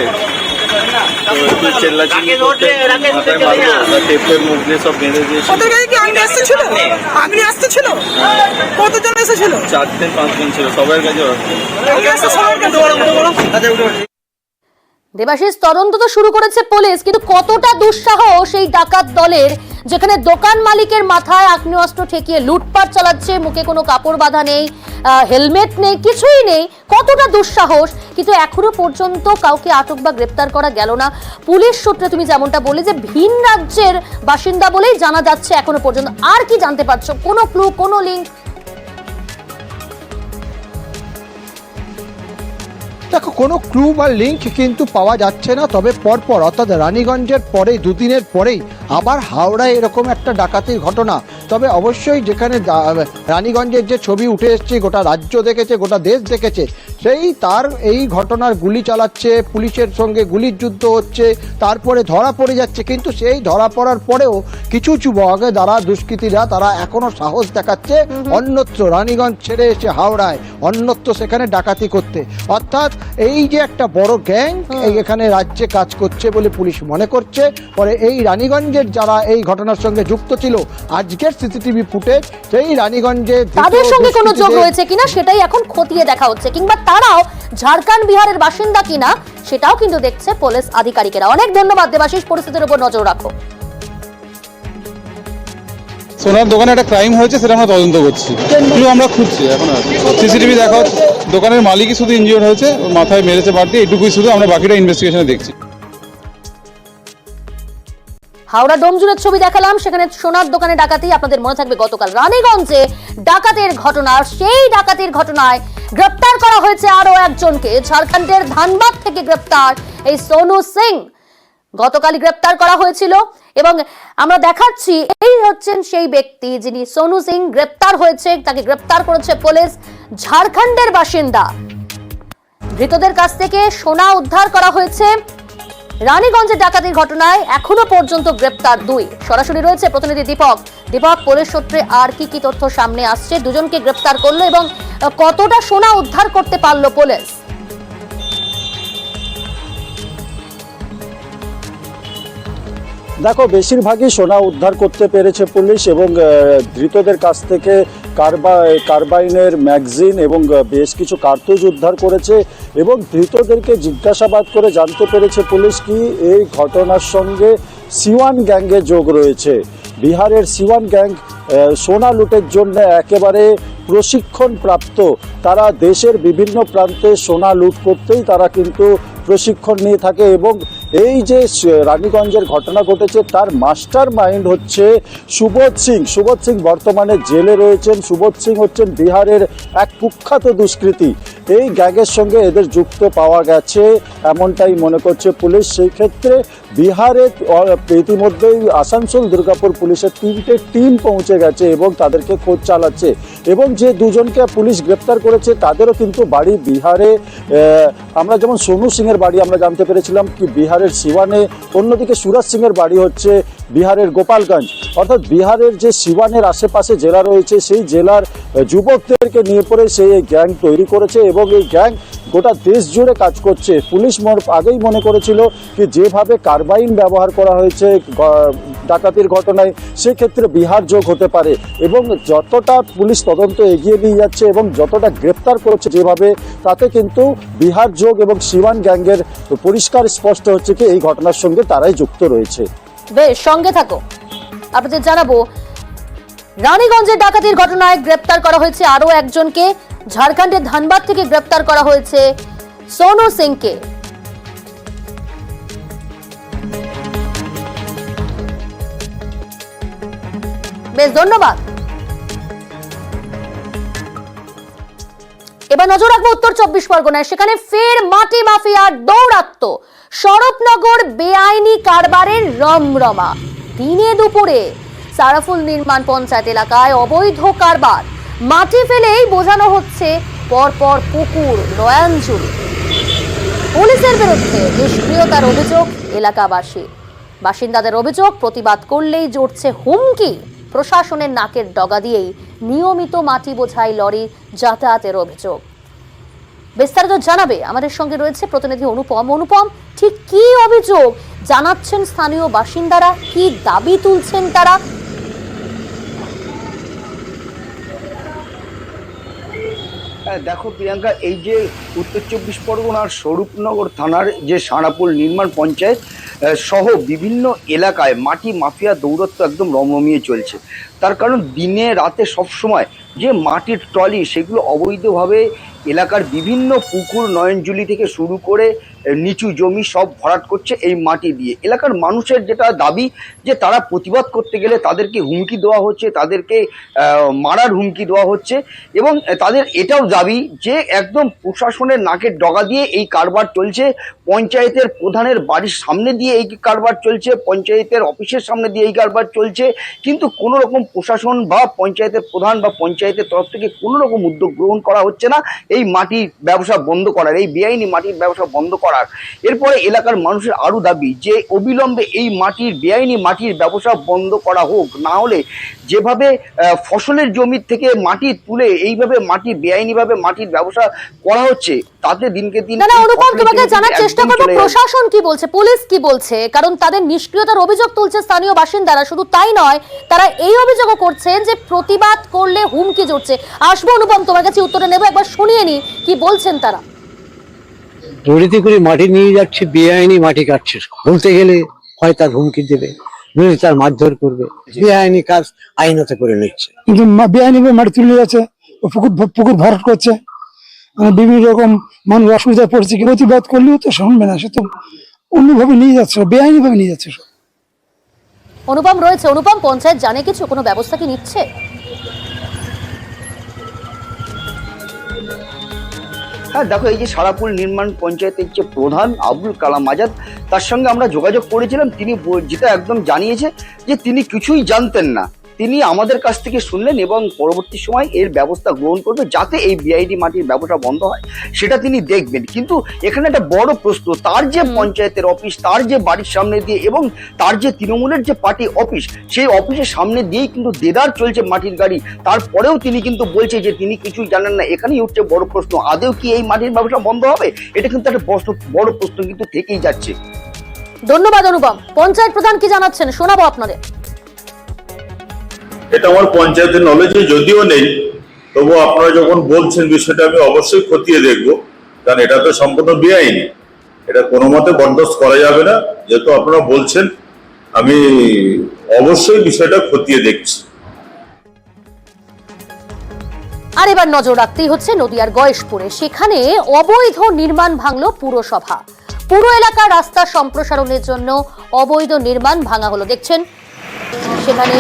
তো একটু চেল্লাচিল্লি করতে, মাথায় মারলো, টেপের মুখ দিয়ে সব বেঁধে দিয়েছে। ওদের গাড়ি কি আগে আসতেছিল? আগে আসতেছিল? কতজন এসেছিল? 4 থেকে 5 জন ছিল, সবার কাছে দেবাশিস, তদন্ত তো শুরু করেছে পুলিশ, কিন্তু কতটা দুঃসাহস এই ডাকাত দলের, যেখানে দোকান মালিকের মাথায় আগ্নেয়াস্ত্র ঠেকিয়ে লুটপাট চালাচ্ছে, মুখে কোনো কাপড় বাঁধা নেই, হেলমেট নেই, কিছুই নেই, কতটা দুঃসাহস, কিন্তু এখনো পর্যন্ত কাউকে আটক বা গ্রেপ্তার করা গেল না। পুলিশ সূত্রে তুমি যেমনটা বললে যে ভিন রাজ্যের বাসিন্দা বলেই জানা যাচ্ছে এখনো পর্যন্ত। আর কি জানতে পারছো? কোনো ক্লু, কোনো লিঙ্ক? দেখো, কোনো ক্লু বা লিঙ্ক কিন্তু পাওয়া যাচ্ছে না। তবে পরপর, অর্থাৎ রানীগঞ্জের পরেই, 2 দিনের পরেই আবার হাওড়ায় এরকম একটা ডাকাতির ঘটনা। তবে অবশ্যই যেখানে রানীগঞ্জের যে ছবি উঠে এসছে, গোটা রাজ্য দেখেছে, গোটা দেশ দেখেছে, সেই তার এই ঘটনার গুলি চালাচ্ছে, পুলিশের সঙ্গে গুলির যুদ্ধ হচ্ছে, তারপরে ধরা পড়ে যাচ্ছে। কিন্তু সেই ধরা পড়ার পরেও কিছু যুবক যারা দুষ্কৃতীরা তারা এখনো সাহস দেখাচ্ছে অন্যত্র রানীগঞ্জ ছেড়ে এসে হাওড়ায় অন্যত্র সেখানে ডাকাতি করতে। অর্থাৎ এই যে একটা বড় গ্যাং এখানে রাজ্যে কাজ করছে বলে পুলিশ মনে করছে। পরে এই রানীগঞ্জের যারা এই ঘটনার সঙ্গে যুক্ত ছিল, আজকের সিসিটিভি ফুটেজ সেই রানীগঞ্জে তাদের সঙ্গে কোনো যোগ রয়েছে কিনা সেটাই এখন খতিয়ে দেখা হচ্ছে, কিংবা তারাও ঝাড়খণ্ড বিহারের বাসিন্দা কিনা সেটাও কিন্তু দেখছে পুলিশ আধিকারিকেরা। অনেক ধন্যবাদ দেবাশিস, পরিস্থিতির উপর নজর রাখো। সোনার দোকানে একটা ক্রাইম হয়েছে, সেটা আমরা তদন্ত করছি, কিন্তু আমরা খুঁজছি এখন। সিসিটিভি দেখা হচ্ছে, দোকানের মালিকই শুধু ইনজিওর হয়েছে, মাথায় মেরেছে বাড়তি, এটুকুই শুধু, আমরা বাকিটা ইনভেস্টিগেশনে দেখছি। হাওড়া ডোমজুড়ের ছবি দেখালাম, সেখানে সোনার দোকানে ডাকাতি। আপনাদের মনে থাকবে গতকাল রানীগঞ্জে ডাকাতের ঘটনা, সেই ডাকাতির ঘটনায় গ্রেপ্তার করা হয়েছে আরো একজনকে। ঝাড়খণ্ডের ধানবাদ থেকে গ্রেপ্তার এই সোনু সিং, গতকালই গ্রেপ্তার করা হয়েছিল। এবং আমরা দেখাচ্ছি এই হচ্ছেন সেই ব্যক্তি যিনি সোনু সিং গ্রেপ্তার হয়েছে, তাকে গ্রেপ্তার করেছে পুলিশ। ঝাড়খণ্ডের বাসিন্দা, ধৃতদের কাছ থেকে সোনা উদ্ধার করা হয়েছে। রানীগঞ্জের ডাকাতির ঘটনায় এখনো পর্যন্ত গ্রেপ্তার 2। সরাসরি রয়েছে প্রতিনিধি দীপক। দীপক, পুলিশ সূত্রে আর কি কি তথ্য সামনে আসছে? দুজনকে গ্রেপ্তার করলো এবং কতটা সোনা উদ্ধার করতে পারলো পুলিশ? দেখো, বেশিরভাগই সোনা উদ্ধার করতে পেরেছে পুলিশ এবং ধৃতদের কাছ থেকে কার্বাইনের ম্যাগজিন এবং বেশ কিছু কার্তুজ উদ্ধার করেছে। এবং ধৃতদেরকে জিজ্ঞাসাবাদ করে জানতে পেরেছে পুলিশ কি এই ঘটনার সঙ্গে সিওয়ান গ্যাংয়ের যোগ রয়েছে। বিহারের সিওয়ান গ্যাং সোনা লুটের জন্য একেবারে প্রশিক্ষণ প্রাপ্ত। তারা দেশের বিভিন্ন প্রান্তে সোনা লুট করতেই তারা কিন্তু প্রশিক্ষণ নিয়ে থাকে। এবং এই যে রানীগঞ্জের ঘটনা ঘটেছে তার মাস্টার মাইন্ড হচ্ছে সুবোধ সিং। সুবোধ সিং বর্তমানে জেলে রয়েছেন। সুবোধ সিং হচ্ছেন বিহারের এক কুখ্যাত দুষ্কৃতী। এই গ্যাংয়ের সঙ্গে এদের যুক্ত পাওয়া গেছে এমনটাই মনে করছে পুলিশ। সেই ক্ষেত্রে বিহারে ইতিমধ্যেই আসানসোল দুর্গাপুর পুলিশের 3টে টিম পৌঁছে গেছে এবং তাদেরকে খোঁজ চালাচ্ছে। এবং যে দুজনকে পুলিশ গ্রেপ্তার করেছে তাদেরও কিন্তু বাড়ি বিহারে। আমরা যেমন সোনু সিংয়ের বাড়ি আমরা জানতে পেরেছিলাম কি বিহারের সিওয়ানে, অন্যদিকে সুরাজ সিংয়ের বাড়ি হচ্ছে বিহারের গোপালগঞ্জ। অর্থাৎ বিহারের যে সিওয়ানের আশেপাশে জেলা রয়েছে সেই জেলার যুবকদেরকে নিয়ে পড়ে সেই গ্যাং তৈরি করেছে এবং এই গ্যাং গোটা দেশ জুড়ে কাজ করছে। পুলিশ আগেই মনে করেছিল যে যেভাবে কার্বাইন ব্যবহার করা হয়েছে ডাকাতির ঘটনায়, সেক্ষেত্রে বিহার যোগ হতে পারে। এবং যতটা পুলিশ তদন্ত এগিয়ে নিয়ে যাচ্ছে এবং যতটা গ্রেপ্তার করছে যেভাবে, তাতে কিন্তু বিহার যোগ এবং সিওয়ান গ্যাংয়ের পরিষ্কার স্পষ্ট হচ্ছে কি এই ঘটনার সঙ্গে তারাই যুক্ত রয়েছে। বেশ, সঙ্গে থাকো, আপনাদের জানাবো। রানীগঞ্জের ডাকাতির ঘটনায় গ্রেপ্তার করা হয়েছে আরো একজনকে। ঝাড়খণ্ডের ধানবাদ থেকে গ্রেপ্তার করা হয়েছে সোনু সিংকে। বেশ, ধন্যবাদ। এবার নজর রাখবো উত্তর 24 পরগনায়। সেখানে ফের মাটি মাফিয়ার দৌরাত্ম্য। শরৎনগর বেআইনি কারবারের রমরমা। দিনে দুপুরে সারাফুল নির্মাণ পঞ্চায়েত এলাকায় অবৈধ কারবার। মাটি ফেলেই বোঝানো হচ্ছে পরপর পুকুর নয়নজুড়ি। পুলিশের বিরুদ্ধে নিষ্ক্রিয়তার অভিযোগ এলাকাবাসী। বাসিন্দাদের অভিযোগ, প্রতিবাদ করলেই জড়ছে হুমকি। প্রশাসনের নাকের ডগা দিয়েই নিয়মিত মাটি বোঝাই লরি যাতায়াতের অভিযোগ। বিস্তারিত জানাবে আমাদের সঙ্গে রয়েছে প্রতিনিধি অনুপম। অনুপম, ঠিক কি অভিযোগ জানাচ্ছেন স্থানীয় বাসিন্দারা, কি দাবি তুলছেন তারা? দেখো প্রিয়াঙ্কা, এই যে উত্তর 24 পরগনার স্বরূপনগর থানার যে সারাপুল নির্মাণ পঞ্চায়েত সহ বিভিন্ন এলাকায় মাটি মাফিয়া দৌরত্ব একদম রমরমিয়ে চলছে। তার কারণ দিনে রাতে সবসময় যে মাটির ট্রলি সেগুলো অবৈধভাবে এলাকার বিভিন্ন পুকুর, নয়নজুলি থেকে শুরু করে নিচু জমি সব ভরাট করছে এই মাটি দিয়ে। এলাকার মানুষের যেটা দাবি যে তারা প্রতিবাদ করতে গেলে তাদেরকে হুমকি দেওয়া হচ্ছে, তাদেরকে মারার হুমকি দেওয়া হচ্ছে, এবং তাদের এটাও দাবি যে একদম প্রশাসনের নাকের ডগা দিয়ে এই কারবার চলছে। পঞ্চায়েতের প্রধানের বাড়ির সামনে দিয়ে এই কারবার চলছে, পঞ্চায়েতের অফিসের সামনে দিয়ে এই কারবার চলছে, কিন্তু কোনো রকম প্রশাসন বা পঞ্চায়েতের প্রধান বা পঞ্চায়েতের তরফ থেকে কোনো রকম উদ্যোগ গ্রহণ করা হচ্ছে না এই মাটির ব্যবসা বন্ধ করার, এই বেআইনি মাটির ব্যবসা বন্ধ করার। এরপরে এলাকার মানুষের আরো দাবি যে অবিলম্বে এই বেআইনি মাটির ব্যবসা বন্ধ করা হোক, না হলে যেভাবে ফসলের জমি থেকে মাটি তুলে এইভাবে বেআইনিভাবে মাটির ব্যবসা করা হচ্ছে, তাতে দিনকে দিন। না অনুপম, তোমাকে জানার চেষ্টা করব প্রশাসন কি বলছে, পুলিশ কি বলছে, কারণ তাদের নিষ্ক্রিয়তার অভিযোগ তুলছে স্থানীয় বাসিন্দারা। শুধু তাই নয়, তারা এই অভিযোগও করছেন যে প্রতিবাদ করলে হুমকি জড়ছে। আসবো অনুপম, তোমার কাছে উত্তরটা নেব, একবার শুনিয়ে নি কি বলছেন তারা। দড়িতে করে মাটি নিয়ে যাচ্ছে, বেআইনি মাটি কাটছে, বলতে গেলে হয় তার হুমকি দেবে, নইলে তার মারধর করবে। বেআইনি কাজ আইনত করে নিচ্ছে, কিন্তু বেআইনি মাটি তুলে যাচ্ছে, পুকুর ভরাট করছে, বিভিন্ন রকম মানুষ অসুবিধায় পড়ছে। প্রতিবাদ করলেও তো শুনবে না, সে তো অন্যভাবে নিয়ে যাচ্ছে, বেআইনি ভাবে নিয়ে যাচ্ছে। অনুপম রয়েছে। অনুপম, পঞ্চায়েত জানে কিছু, কোনো ব্যবস্থা কি নিচ্ছে? হ্যাঁ দেখো, এই যে সারাপুল নির্মাণ পঞ্চায়েতের যে প্রধান আবুল কালাম আজাদ, তার সঙ্গে আমরা যোগাযোগ করেছিলাম। তিনি যেটা একদম জানিয়েছে যে তিনি কিছুই জানতেন না, তিনি আমাদের কাছ থেকে শুনলেন এবং পরবর্তী সময় এর ব্যবস্থা গ্রহণ করবে যাতে এই বিআইডি মাটির ব্যবসা বন্ধ হয়, সেটা তিনি দেখবেন। কিন্তু এখানে একটা বড় প্রশ্ন, তার যে পঞ্চায়েতের অফিস, তার যে বাড়ির সামনে দিয়ে এবং তার যে তৃণমূলের যে পার্টি অফিস, সেই অফিসের সামনে দিয়েই কিন্তু দেদার চলছে মাটির গাড়ি। তারপরেও তিনি কিন্তু বলছে যে তিনি কিছুই জানেন না। এখানেই উঠছে বড় প্রশ্ন, আদৌ কি এই মাটির ব্যবসা বন্ধ হবে? এটা কিন্তু একটা বড় প্রশ্ন কিন্তু থেকেই যাচ্ছে। ধন্যবাদ অনুপম। পঞ্চায়েত প্রধান কি জানাচ্ছেন শোনাবো আপনাদের। এটা আমার পঞ্চায়েতের নলেজে যদিও নেই, তবু আপনারা যখন বলছেন বিষয়টা আমি অবশ্যই খতিয়ে দেখব, কারণ এটা তো সম্পূর্ণ বেআইনি, এটা কোনো মতে বরদাস্ত করা যাবে না। যেহেতু আপনারা বলছেন, আমি অবশ্যই বিষয়টা খতিয়ে দেখছি। আর এবার নজর রাখতেই হচ্ছে নদিয়ার গয়েশপুরে। সেখানে অবৈধ নির্মাণ ভাঙলো পুরসভা। পুরো এলাকার রাস্তা সম্প্রসারণের জন্য অবৈধ নির্মাণ ভাঙা হলো। দেখছেন সেখানে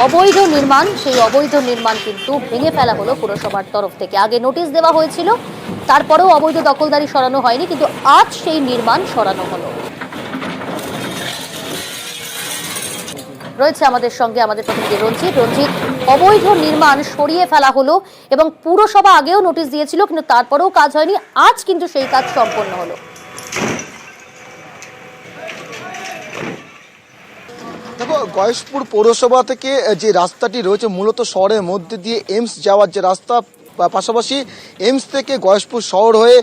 অবৈধ নির্মাণ, সেই অবৈধ নির্মাণ কিন্তু ভেঙে ফেলা হলো পুরসভার তরফ থেকে। আগে নোটিশ দেওয়া হয়েছিল, তারপরেও অবৈধ দখলদারি সরানো হয়নি, কিন্তু আজ সেই নির্মাণ সরানো হলো। রয়েছে আমাদের সঙ্গে আমাদের প্রতিনিধি রঞ্জিত। অবৈধ নির্মাণ সরিয়ে ফেলা হলো এবং পুরসভা আগেও নোটিশ দিয়েছিল, কিন্তু তারপরেও কাজ হয়নি। আজ কিন্তু সেই কাজ সম্পন্ন হলো। দেখো, গয়েশপুর পৌরসভা থেকে যে রাস্তাটি রয়েছে মূলত শহরের মধ্যে দিয়ে এমস যাওয়ার যে রাস্তা, পাশাপাশি এমস থেকে গয়েশপুর শহর হয়ে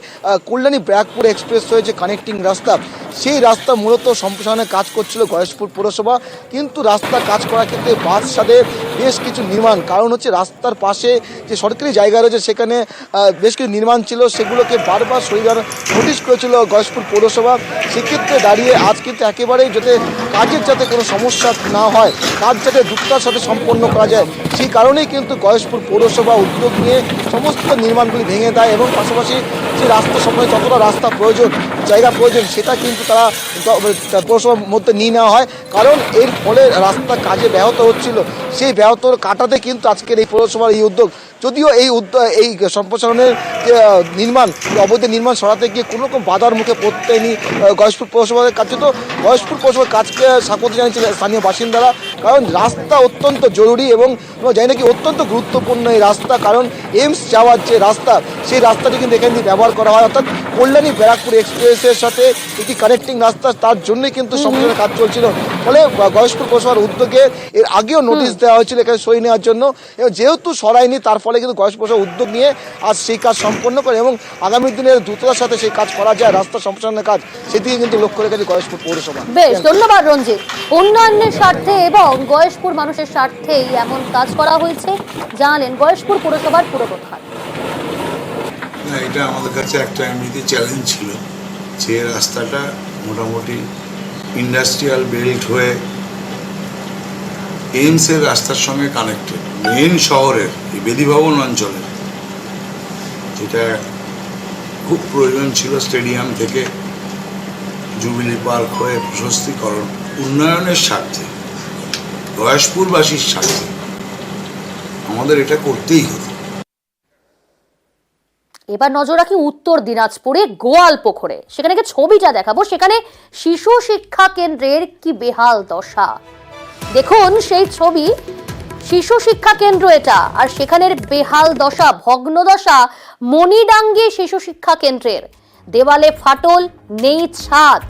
কল্যাণী ব্যারাকপুর এক্সপ্রেস হয়ে যে কানেক্টিং রাস্তা, সেই রাস্তা মূলত সম্প্রসারণের কাজ করছিল গয়েশপুর পৌরসভা। কিন্তু রাস্তা কাজ করার ক্ষেত্রে বাদসাধে বেশ কিছু নির্মাণ, কারণ হচ্ছে রাস্তার পাশে যে সরকারি জায়গা রয়েছে সেখানে বেশ কিছু নির্মাণ ছিল, সেগুলোকে বারবার সরিয়ে দেওয়ার নোটিশ করেছিল গয়েশপুর পৌরসভা। সেক্ষেত্রে দাঁড়িয়ে আজ কিন্তু একেবারেই যাতে কাজের যাতে কোনো সমস্যা না হয়, কাজ যাতে দ্রুততার সাথে সম্পন্ন করা যায়, সেই কারণেই কিন্তু গয়েশপুর পৌরসভা উদ্যোগ নিয়ে সমস্ত নির্মাণগুলি ভেঙে দেয় এবং পাশাপাশি যে রাস্তা সময় যতটা রাস্তা প্রয়োজন, জায়গা প্রয়োজন, সেটা কিন্তু তারা পৌরসভার মধ্যে নিয়ে নেওয়া হয়। কারণ এর ফলে রাস্তা কাজে ব্যাহত হচ্ছিল, সেই ব্যাহত কাটাতে কিন্তু আজকের এই পৌরসভার এই উদ্যোগ। যদিও এই সম্প্রসারণের যে নির্মাণ, অবৈধ নির্মাণ সরাতে গিয়ে কোনো রকম বাধার মুখে পড়তেনি গয়েশপুর পৌরসভার কাছে। তো গয়েশপুর পৌরসভার কাজকে স্বাগত জানিয়েছিলেন স্থানীয় বাসিন্দারা, কারণ রাস্তা অত্যন্ত জরুরি এবং জানি নাকি অত্যন্ত গুরুত্বপূর্ণ এই রাস্তা। কারণ এমস যাওয়ার যে রাস্তা, সেই রাস্তাটি কিন্তু এখান দিয়ে ব্যবহার করা হয়, অর্থাৎ কল্যাণী ব্যারাকপুর এক্সপ্রেসের সাথে একটি কানেক্টিং রাস্তা, তার জন্যই কিন্তু সম্প্রসারণের কাজ চলছিল। ফলে গয়েশপুর পৌরসভার উদ্যোগে এর আগেও নোটিশ দেওয়া হয়েছিল এখানে সরিয়ে নেওয়ার জন্য, এবং যেহেতু সরায়নি তার ফলে কিন্তু গয়েশপুর পৌরসভা উদ্যোগ নিয়ে আজ সেই কাজ সম্পন্ন করে এবং আগামী দিনের দ্রুততার সাথে সেই কাজ করা যায়, রাস্তা সম্প্রসারণের কাজ, সেদিকে কিন্তু লক্ষ্য রেখেছে গয়েশপুর পৌরসভা। বেশ, ধন্যবাদ রঞ্জিত। উন্নয়নের স্বার্থে এবং গয়েশপুর মানুষের স্বার্থেই এমন কাজ করা হয়েছে জানালেন গয়েশপুর পৌরসভার পুরপ্রধান। এটা আমাদের কাছে একটা এমনিতে চ্যালেঞ্জ ছিল যে রাস্তাটা মোটামুটি ইন্ডাস্ট্রিয়াল বেল্ট হয়ে এইমসের রাস্তার সঙ্গে কানেক্টেড, মেন শহরের এই বেদি ভবন অঞ্চলের, যেটা খুব প্রয়োজন ছিল স্টেডিয়াম থেকে জুবিলি পার্ক হয়ে প্রশস্তিকরণ, উন্নয়নের স্বার্থে, রয়েশপুরবাসীর স্বার্থে আমাদের এটা করতেই হতো। এবার নজর রাখি উত্তর দিনাজপুরে গোয়ালপুকুরে, সেখানে ছবিটা দেখাবো। সেখানে শিশু শিক্ষা কেন্দ্রের কি বেহাল দশা, দেখুন সেই ছবি। শিশু শিক্ষা কেন্দ্র এটা, আর সেখানের বেহাল দশা, ভগ্ন দশা মণিডাঙ্গি শিশু শিক্ষা কেন্দ্রের। দেওয়ালে ফাটল, নেই ছাদ,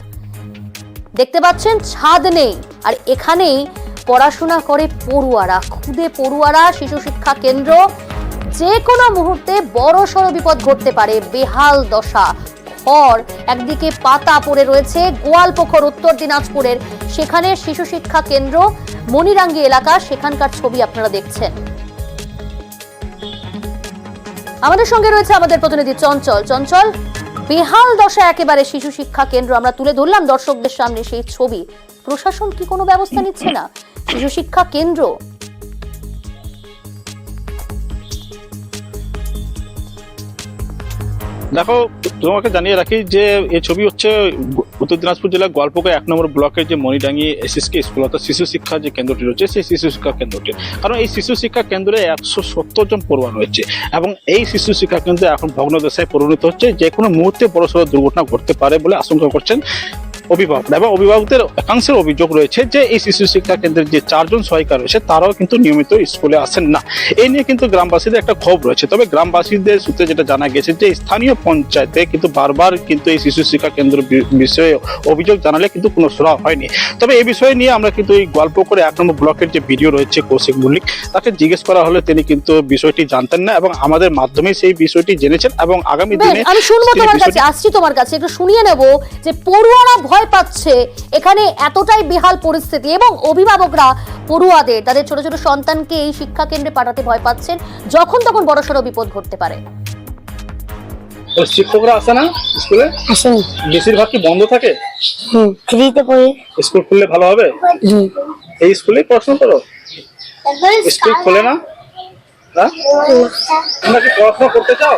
দেখতে পাচ্ছেন ছাদ নেই। আর এখানেই পড়াশোনা করে পড়ুয়ারা, খুদে পড়ুয়ারা। শিশু শিক্ষা কেন্দ্র, যে কোনো মুহূর্তে বড় সড় বিপদ ঘটতে পারে। বেহাল দশা, খড় একদিকে পাতা পড়ে রয়েছে। গোয়ালপুকুর উত্তর দিনাজপুরের, সেখানে শিশু শিক্ষা কেন্দ্র মণিরাঙ্গি এলাকা, সেখানকার ছবি আপনারা দেখছেন। আমাদের সঙ্গে রয়েছে আমাদের প্রতিনিধি চঞ্চল। চঞ্চল, বেহাল দশা একেবারে শিশু শিক্ষা কেন্দ্র, আমরা তুলে ধরলাম দর্শকদের সামনে সেই ছবি। প্রশাসন কি কোনো ব্যবস্থা নিচ্ছে না? শিশু শিক্ষা কেন্দ্র দেখো, তোমাকে জানিয়ে রাখি যে এই ছবি হচ্ছে উত্তর দিনাজপুর জেলার গোয়ালপুকুর 1 নম্বর ব্লকের যে মণিডাঙ্গি এসএসকে স্কুল, অর্থাৎ শিশু শিক্ষা যে কেন্দ্রটি রয়েছে, সেই শিশু শিক্ষা কেন্দ্রটি। কারণ এই শিশু শিক্ষা কেন্দ্রে 170 জন পড়ুয়া রয়েছে এবং এই শিশু শিক্ষা কেন্দ্রে এখন ভগ্নদশায় পরিণত হচ্ছে। যে কোনো মুহূর্তে বড়সড় দুর্ঘটনা ঘটতে পারে বলে আশঙ্কা করছেন অভিভাবকরা। এবং অভিভাবকদের একাংশের অভিযোগ রয়েছে যে এই শিশু শিক্ষা কেন্দ্রের যে 4 জন সহায়িকা রয়েছে তারাও কিন্তু নিয়মিত স্কুলে আসেন না। এই নিয়ে কিন্তু গ্রামবাসীদের একটা ক্ষোভ রয়েছে। তবে গ্রামবাসীদের সূত্রে যেটা জানা গেছে যে স্থানীয় পঞ্চায়েতে কিন্তু বারবার কিন্তু এই শিশু শিক্ষা কেন্দ্র বিষয়ে অভিযোগ জানালে কিন্তু কোনো সুরাহা হয়নি। তবে এই বিষয় নিয়ে আমরা কিন্তু এই গোয়ালপুকুর 1 নম্বর ব্লকের যে ভিডিও রয়েছে কৌশিক মল্লিক, তাকে জিজ্ঞেস করা হলে তিনি কিন্তু বিষয়টি জানতেন না এবং আমাদের মাধ্যমে সেই বিষয়টি জেনেছেন। এবং আগামী দিনে আমি শুনবো তোমার কাছে, আসছি তোমার কাছে, একটু শুনিয়ে নেব যে পড়ুয়ারা ভয় পাচ্ছে এখানে, এতটাই বেহাল পরিস্থিতি এবং অভিভাবকরা পড়ুয়াদের, তাদের ছোট ছোট সন্তানকে এই শিক্ষা কেন্দ্রে পাঠাতে ভয় পাচ্ছেন, যখন তখন বড়সড় বিপদ ঘটতে পারে। শিক্ষকরা আসে না স্কুলে? আসেন। বেশিরভাগ কি বন্ধ থাকে? ফ্রিতে পড়ে। স্কুল খুললে ভালো হবে। এই স্কুলেই পড়াশোনা করো? স্কুল খোলে না? তোমরা কি পড়াশোনা করতে চাও?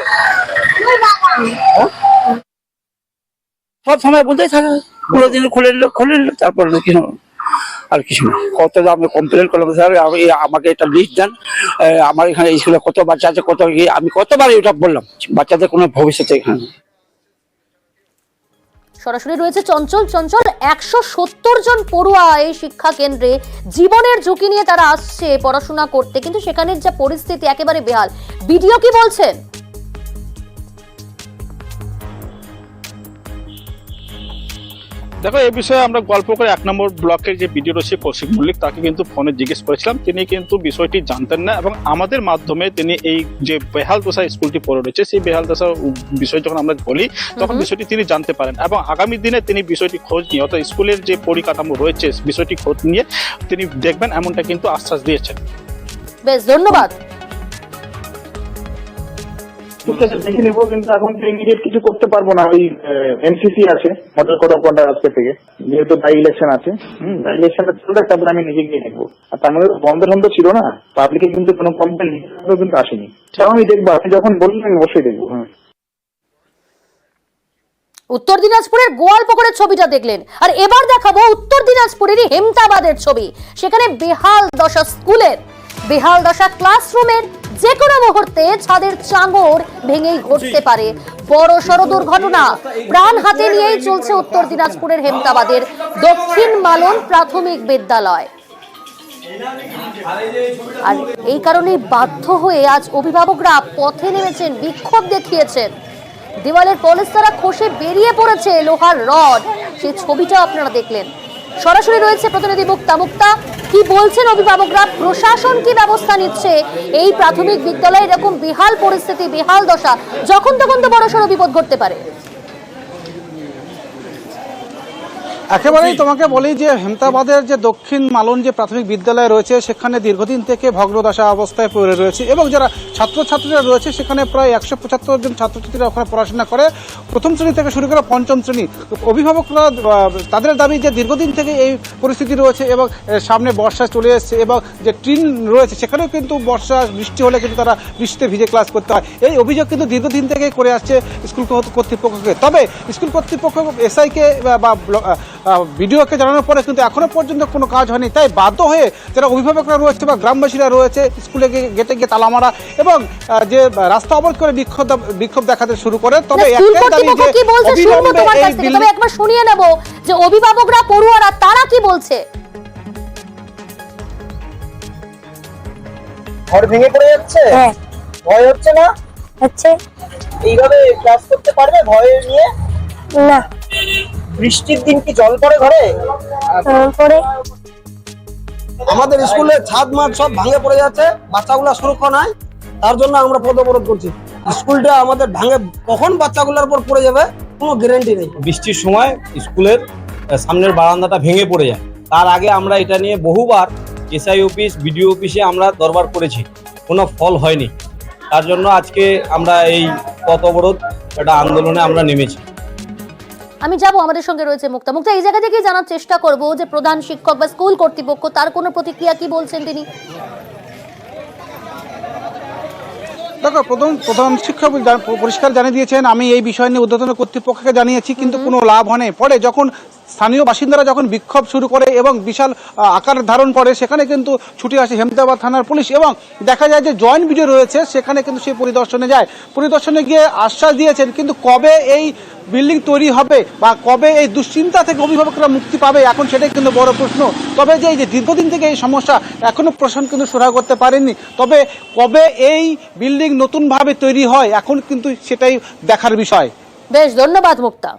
সব সময় বলতেই থাকে, কোনোদিন খুলে নিল তারপর আর কিছু না। কত আমি কমপ্লেন করলাম, স্যার আমাকে একটা লিস্ট দেন, আমার এখানে স্কুলে কত বাচ্চা আছে, কত আমি কতবার এটা বললাম, বাচ্চাদের কোনো ভবিষ্যৎ এখানে। সরাসরি রয়েছে চঞ্চল। চঞ্চল, 170 জন পড়ুয়া এই শিক্ষা কেন্দ্রে, জীবনের ঝুঁকি নিয়ে তারা আসছে পড়াশোনা করতে, কিন্তু সেখানের যা পরিস্থিতি একেবারে বেহাল। বিডিও কি বলছেন? দেখো, এই বিষয়ে আমরা গোয়ালপুকুর 1 নম্বর ব্লকের যে ভিডিও রয়েছে কৌশিক মল্লিক, তাকে কিন্তু ফোনে জিজ্ঞেস করেছিলাম। তিনি কিন্তু বিষয়টি জানতেন না এবং আমাদের মাধ্যমে তিনি এই যে বেহাল দশা স্কুলটি পড়ে রয়েছে সেই বেহাল দশার বিষয় যখন আমরা বলি তখন বিষয়টি তিনি জানতে পারেন এবং আগামী দিনে তিনি বিষয়টি খোঁজ নিয়ে, অর্থাৎ স্কুলের যে পরিকাঠামো রয়েছে বিষয়টি খোঁজ নিয়ে তিনি দেখবেন, এমনটা কিন্তু আশ্বাস দিয়েছেন। বেশ, ধন্যবাদ। দেখে নেবো, কিন্তু এখন ইমিডিয়েট কিছু করতে পারবো না। ওই এমসিসি আছে, মডেল কোড অফ কন্ডাক্ট আজকে থেকে, যেহেতু বাই ইলেকশন আছে, বাই ইলেকশনটা চলবে, তারপরে আমি নিজে গিয়ে দেখবো। আর তার মধ্যে বন্ধ ছিল না, পাবলিকে কিন্তু কোনো কমপ্লেন কিন্তু আসেনি। সেটাও আমি দেখবো, আপনি যখন বললেন আমি অবশ্যই দেখবো। উত্তর দিনাজপুরের গোয়ালপুকুরের ছবিটা দেখলেন, আর এবার দেখাবো উত্তর দিনাজপুরেরই হেমতাবাদের ছবি। সেখানে বেহাল দশা স্কুলের, বেহাল দশা ক্লাসরুমের, যে কোনো মুহূর্তে ছাদের চাঙড় ভেঙেই ঘটতে পারে বড় সড় দুর্ঘটনা। প্রাণ হাতে নিয়েই চলছে উত্তর দিনাজপুরের হেমতাবাদের দক্ষিণ মালন প্রাথমিক বিদ্যালয়। আর এই কারণে বাধ্য হয়ে আজ অভিভাবকরা পথে নেমেছেন, বিক্ষোভ দেখিয়েছেন। দেওয়ালের পলেস্তারা খসে বেরিয়ে পড়েছে লোহার রড, সেই ছবিটা আপনারা দেখলেন। সরাসরি রয়েছে প্রতিনিধি মুক্তা। কি বলছেন অভিভাবকরা, প্রশাসন কি ব্যবস্থা নিচ্ছে এই প্রাথমিক বিদ্যালয়ে এরকম বেহাল পরিস্থিতি, বেহাল দশা, যখন তখন তো বড়সড় বিপদ ঘটতে পারে? একেবারেই তোমাকে বলি যে হেমতাবাদের যে দক্ষিণ মালন যে প্রাথমিক বিদ্যালয় রয়েছে সেখানে দীর্ঘদিন থেকে ভগ্নদশা অবস্থায় পড়ে রয়েছে এবং যারা ছাত্রছাত্রীরা রয়েছে সেখানে প্রায় 175 জন ছাত্রছাত্রীরা ওখানে পড়াশোনা করে, প্রথম শ্রেণী থেকে শুরু করে পঞ্চম শ্রেণী। অভিভাবকরা তাদের দাবি যে দীর্ঘদিন থেকে এই পরিস্থিতি রয়েছে এবং সামনে বর্ষা চলে এসছে এবং যে ট্রেন রয়েছে সেখানেও কিন্তু বর্ষা বৃষ্টি হলে কিন্তু তারা বৃষ্টিতে ভিজে ক্লাস করতে হয়। এই অভিযোগ কিন্তু দীর্ঘদিন থেকে করে আসছে স্কুল কর্তৃপক্ষকে। তবে স্কুল কর্তৃপক্ষ এসআইকে বা ভিডিওকে জানানোর পরে কিন্তু এখনো পর্যন্ত কোনো কাজ হয়নি। তাই বাধ্য হয়ে যারা অভিভাবকরা রয়েছে বা গ্রামবাসীরা রয়েছে স্কুলে গেটে গিয়ে তালা মারা এবং যে রাস্তা অবরোধ করে বিক্ষোভ দেখাতে শুরু করে। তবে একবার শুনিয়ে নেব যে অভিভাবকরা, পড়ুয়ারা তারা কি বলছে। ঘর ভেঙে পড়ে যাচ্ছে, ভয় হচ্ছে না? হচ্ছে। এইভাবে ক্লাস করতে পারবে ভয় নিয়ে? না। বৃষ্টির দিন কি জল পড়ে ঘরে? পড়ে। আমাদের স্কুলে ছাদ মাঠ সব ভাঙে পড়ে যাচ্ছে, বাচ্চাগুলো সুরক্ষা নাই, তার জন্য আমরা পথ অবরোধ করছি। স্কুলটা আমাদের ভাঙে, কখন বাচ্চাগুলোর উপর পড়ে যাবে কোনো গ্যারান্টি নেই। বৃষ্টির সময় স্কুলের সামনের বারান্দাটা ভেঙে পড়ে যায়। তার আগে আমরা এটা নিয়ে বহুবার এসআই অফিস, বিডিও অফিসে আমরা দরবার করেছি, কোনো ফল হয়নি। তার জন্য আজকে আমরা এই পথ অবরোধ একটা আন্দোলনে আমরা নেমেছি। আমি যাব, আমাদের সঙ্গে রয়েছে মুক্তা। মুক্তা, এই জায়গা থেকেই জানার চেষ্টা করব যে প্রধান শিক্ষক বা স্কুল কর্তৃপক্ষ তার কোনো প্রতিক্রিয়া কি বলছেন তিনি। দেখো, প্রধান শিক্ষক পরিষ্কার জানিয়ে দিয়েছেন আমি এই বিষয় নিয়ে ঊর্ধ্বতন কর্তৃপক্ষকে জানিয়েছি, কিন্তু কোনো লাভ হয়নি। পরে যখন স্থানীয় বাসিন্দারা যখন বিক্ষোভ শুরু করে এবং বিশাল আকার ধারণ করে সেখানে কিন্তু ছুটে আসে হেমতাবাদ থানার পুলিশ এবং দেখা যায় যে জয়েন্ট ভিডিও রয়েছে সেখানে কিন্তু সেই পরিদর্শনে যায়। পরিদর্শনে গিয়ে আশ্বাস দিয়েছেন, কিন্তু কবে এই বিল্ডিং তৈরি হবে বা কবে এই দুশ্চিন্তা থেকে অভিভাবকরা মুক্তি পাবে এখন সেটাই কিন্তু বড় প্রশ্ন। তবে যে দীর্ঘদিন থেকে এই সমস্যা এখনো প্রশাসন কিন্তু সুরাহা করতে পারেননি। তবে কবে এই বিল্ডিং নতুনভাবে তৈরি হয় এখন কিন্তু সেটাই দেখার বিষয়। বেশ, ধন্যবাদ মুক্তা।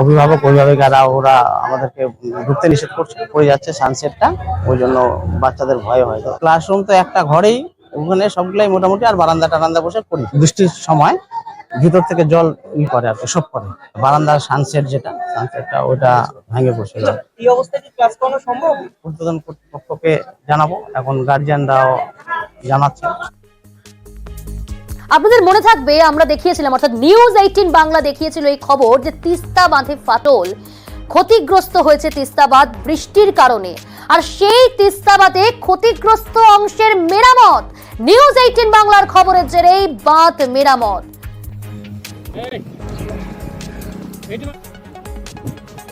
অভিভাবক অভিভাবিকারা ওরা আমাদেরকে ঢুকতে নিষেধ করছে, পড়ে যাচ্ছে সানসেটটা, ওই জন্য বাচ্চাদের ভয় হয়। ক্লাসরুম তো একটা ঘরেই, ওখানে সবগুলাই মোটামুটি, আর বারান্দা টারান্দা বসে পড়ি। বৃষ্টির সময় ভিতর থেকে জল করে আর কি, সব করে বারান্দার সানসেটটা ওটা ভেঙে বসে যায়। এই অবস্থায় কি ক্লাস করানো সম্ভব? ঊর্ধ্বতন কর্তৃপক্ষকে জানাবো, এখন গার্জিয়ানরাও জানাচ্ছে। আপনাদের মনে থাকবে আমরা দেখিয়েছিলাম, অর্থাৎ নিউজ 18 বাংলা দেখিয়েছিল এই খবর যে তিস্তা বাঁধে ফাটল, ক্ষতিগ্রস্ত হয়েছে তিস্তা বাঁধ বৃষ্টির কারণে। আর সেই তিস্তা বাঁধে ক্ষতিগ্রস্ত অংশের মেরামত, নিউজ 18 বাংলার খবরের জেরেই বাঁধ মেরামত।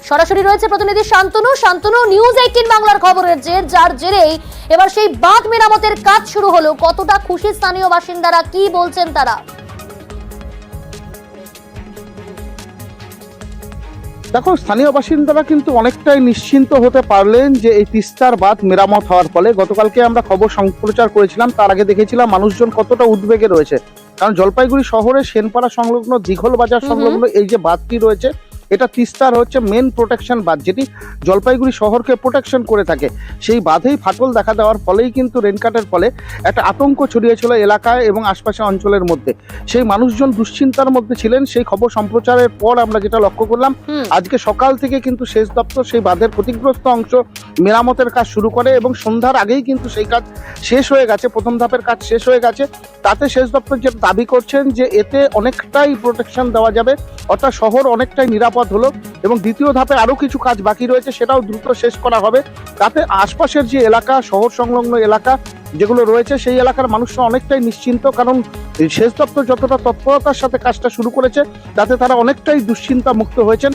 সরাসরি রয়েছে প্রতিনিধি শান্তনু। নিউজ 18 বাংলার খবরের জের, যার জেরেই এবার সেই বাঁধ মেরামতের কাজ শুরু হলো। কতটা খুশি স্থানীয় বাসিন্দারা, কি বলছেন তারা? দেখো, স্থানীয় বাসিন্দারা কিন্তু অনেকটাই নিশ্চিন্ত হতে পারলেন যে এই তিস্তার বাঁধ মেরামত হওয়ার ফলে। গতকালকে আমরা খবর সম্প্রচার করেছিলাম, তার আগে দেখেছিলাম মানুষজন কতটা উদ্বেগে রয়েছে, কারণ জলপাইগুড়ি শহরে সেনপাড়া সংলগ্ন দিঘল বাজার সংলগ্ন এই যে বাঁধটি রয়েছে এটা তিস্তার হচ্ছে মেন প্রোটেকশন বাঁধ, যেটি জলপাইগুড়ি শহরকে প্রোটেকশন করে থাকে। সেই বাঁধেই ফাটল দেখা দেওয়ার ফলেই কিন্তু রেনকাটের ফলে একটা আতঙ্ক ছড়িয়েছিল এলাকায় এবং আশপাশের অঞ্চলের মধ্যে। সেই মানুষজন দুশ্চিন্তার মধ্যে ছিলেন। সেই খবর সম্প্রচারের পর আমরা যেটা লক্ষ্য করলাম, আজকে সকাল থেকে কিন্তু সেচ দপ্তর সেই বাঁধের ক্ষতিগ্রস্ত অংশ মেরামতের কাজ শুরু করে এবং সন্ধ্যার আগেই কিন্তু সেই কাজ শেষ হয়ে গেছে। প্রথম ধাপের কাজ শেষ হয়ে গেছে। তাতে সেচ দপ্তর যেটা দাবি করছেন যে এতে অনেকটাই প্রোটেকশন দেওয়া যাবে, অর্থাৎ শহর অনেকটাই নিরাপদ হলো। এবং দ্বিতীয় ধাপে আরো কিছু কাজ বাকি রয়েছে, সেটাও দ্রুত শেষ করা হবে। তাতে আশপাশের যে এলাকা, শহর সংলগ্ন এলাকা যেগুলো রয়েছে সেই এলাকার মানুষরা অনেকটাই নিশ্চিন্ত, কারণ সেচ দপ্তর যতটা তৎপরতার সাথে কাজটা শুরু করেছে তাতে তারা অনেকটাই দুশ্চিন্তা মুক্ত হয়েছেন।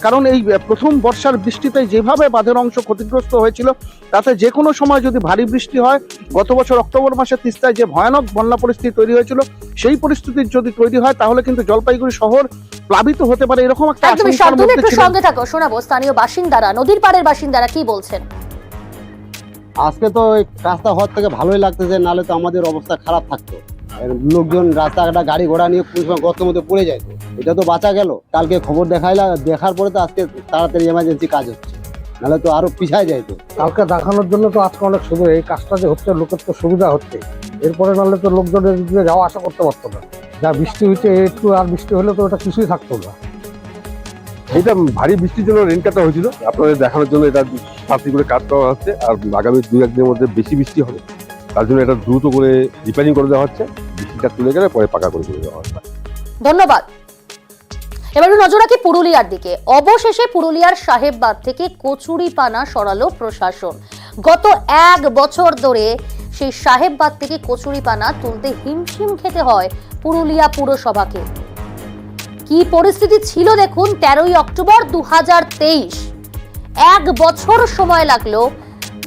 কারণ এই প্রথম বর্ষার বৃষ্টিতে যেভাবে বাঁধের অংশ ক্ষতিগ্রস্ত হয়েছিল তাতে যে কোনো সময় যদি ভারী বৃষ্টি হয়, গত বছর অক্টোবর মাসে তিস্তায় যে ভয়ানক বন্যা পরিস্থিতি তৈরি হয়েছিল সেই পরিস্থিতির যদি তৈরি হয় তাহলে কিন্তু জলপাইগুড়ি শহর প্লাবিত হতে পারে, এরকম একটা আশঙ্কার মধ্যে ছিলেন। সঙ্গে থাকো, শোনাবো স্থানীয় বাসিন্দারা, নদীর পাড়ের বাসিন্দারা কি বলছেন। আজকে তো এই রাস্তা হওয়ার থেকে ভালোই লাগতেছে, নাহলে তো আমাদের অবস্থা খারাপ থাকতো। লোকজন রাস্তাঘাটা গাড়ি ঘোড়া নিয়ে পুলিশ গর্তের মধ্যে পড়ে যায়, এটা তো বাঁচা গেল। কালকে খবর দেখার পরে তো আজকে তাড়াতাড়ি এমার্জেন্সি কাজ হচ্ছে, নাহলে তো আরো পিছায় যাইতো। কালকে দেখানোর জন্য তো আজকে অনেক সুবিধা, এই কাজটা যে হচ্ছে লোকের তো সুবিধা হচ্ছে। এরপরে নাহলে তো লোকজন এদিকে যাওয়া আসা করতে পারতো না। যা বৃষ্টি হচ্ছে, একটু আর বৃষ্টি হলে তো ওটা কিছুই থাকতো না। এটা ভারী বৃষ্টির জন্য রেন কাটা হয়েছিল, আপনাদের দেখানোর জন্য এটা তাড়াতাড়ি করে কাট করা হচ্ছে। আর আগামী 2-1 দিনের মধ্যে বেশি বৃষ্টি হবে, তার জন্য এটা দ্রুত করে রিপেয়ারিং করে দেওয়া হচ্ছে। বৃষ্টিটা তুলে গেলে পরে পাকা করে দেওয়া হবে। ধন্যবাদ। এবার নজর রাখি পুরুলিয়ার দিকে। অবশেষে পুরুলিয়ার সাহেববাদ থেকে কচুরিপানা সরালো প্রশাসন। গত 1 বছর ধরে সেই সাহেববাদ থেকে কচুরিপানা তুলতে হিমশিম খেতে হয় পুরুলিয়া পুরসভাকে। কি পরিস্থিতি ছিল দেখুন। 13ই অক্টোবর 2023, 1 বছর সময় লাগলো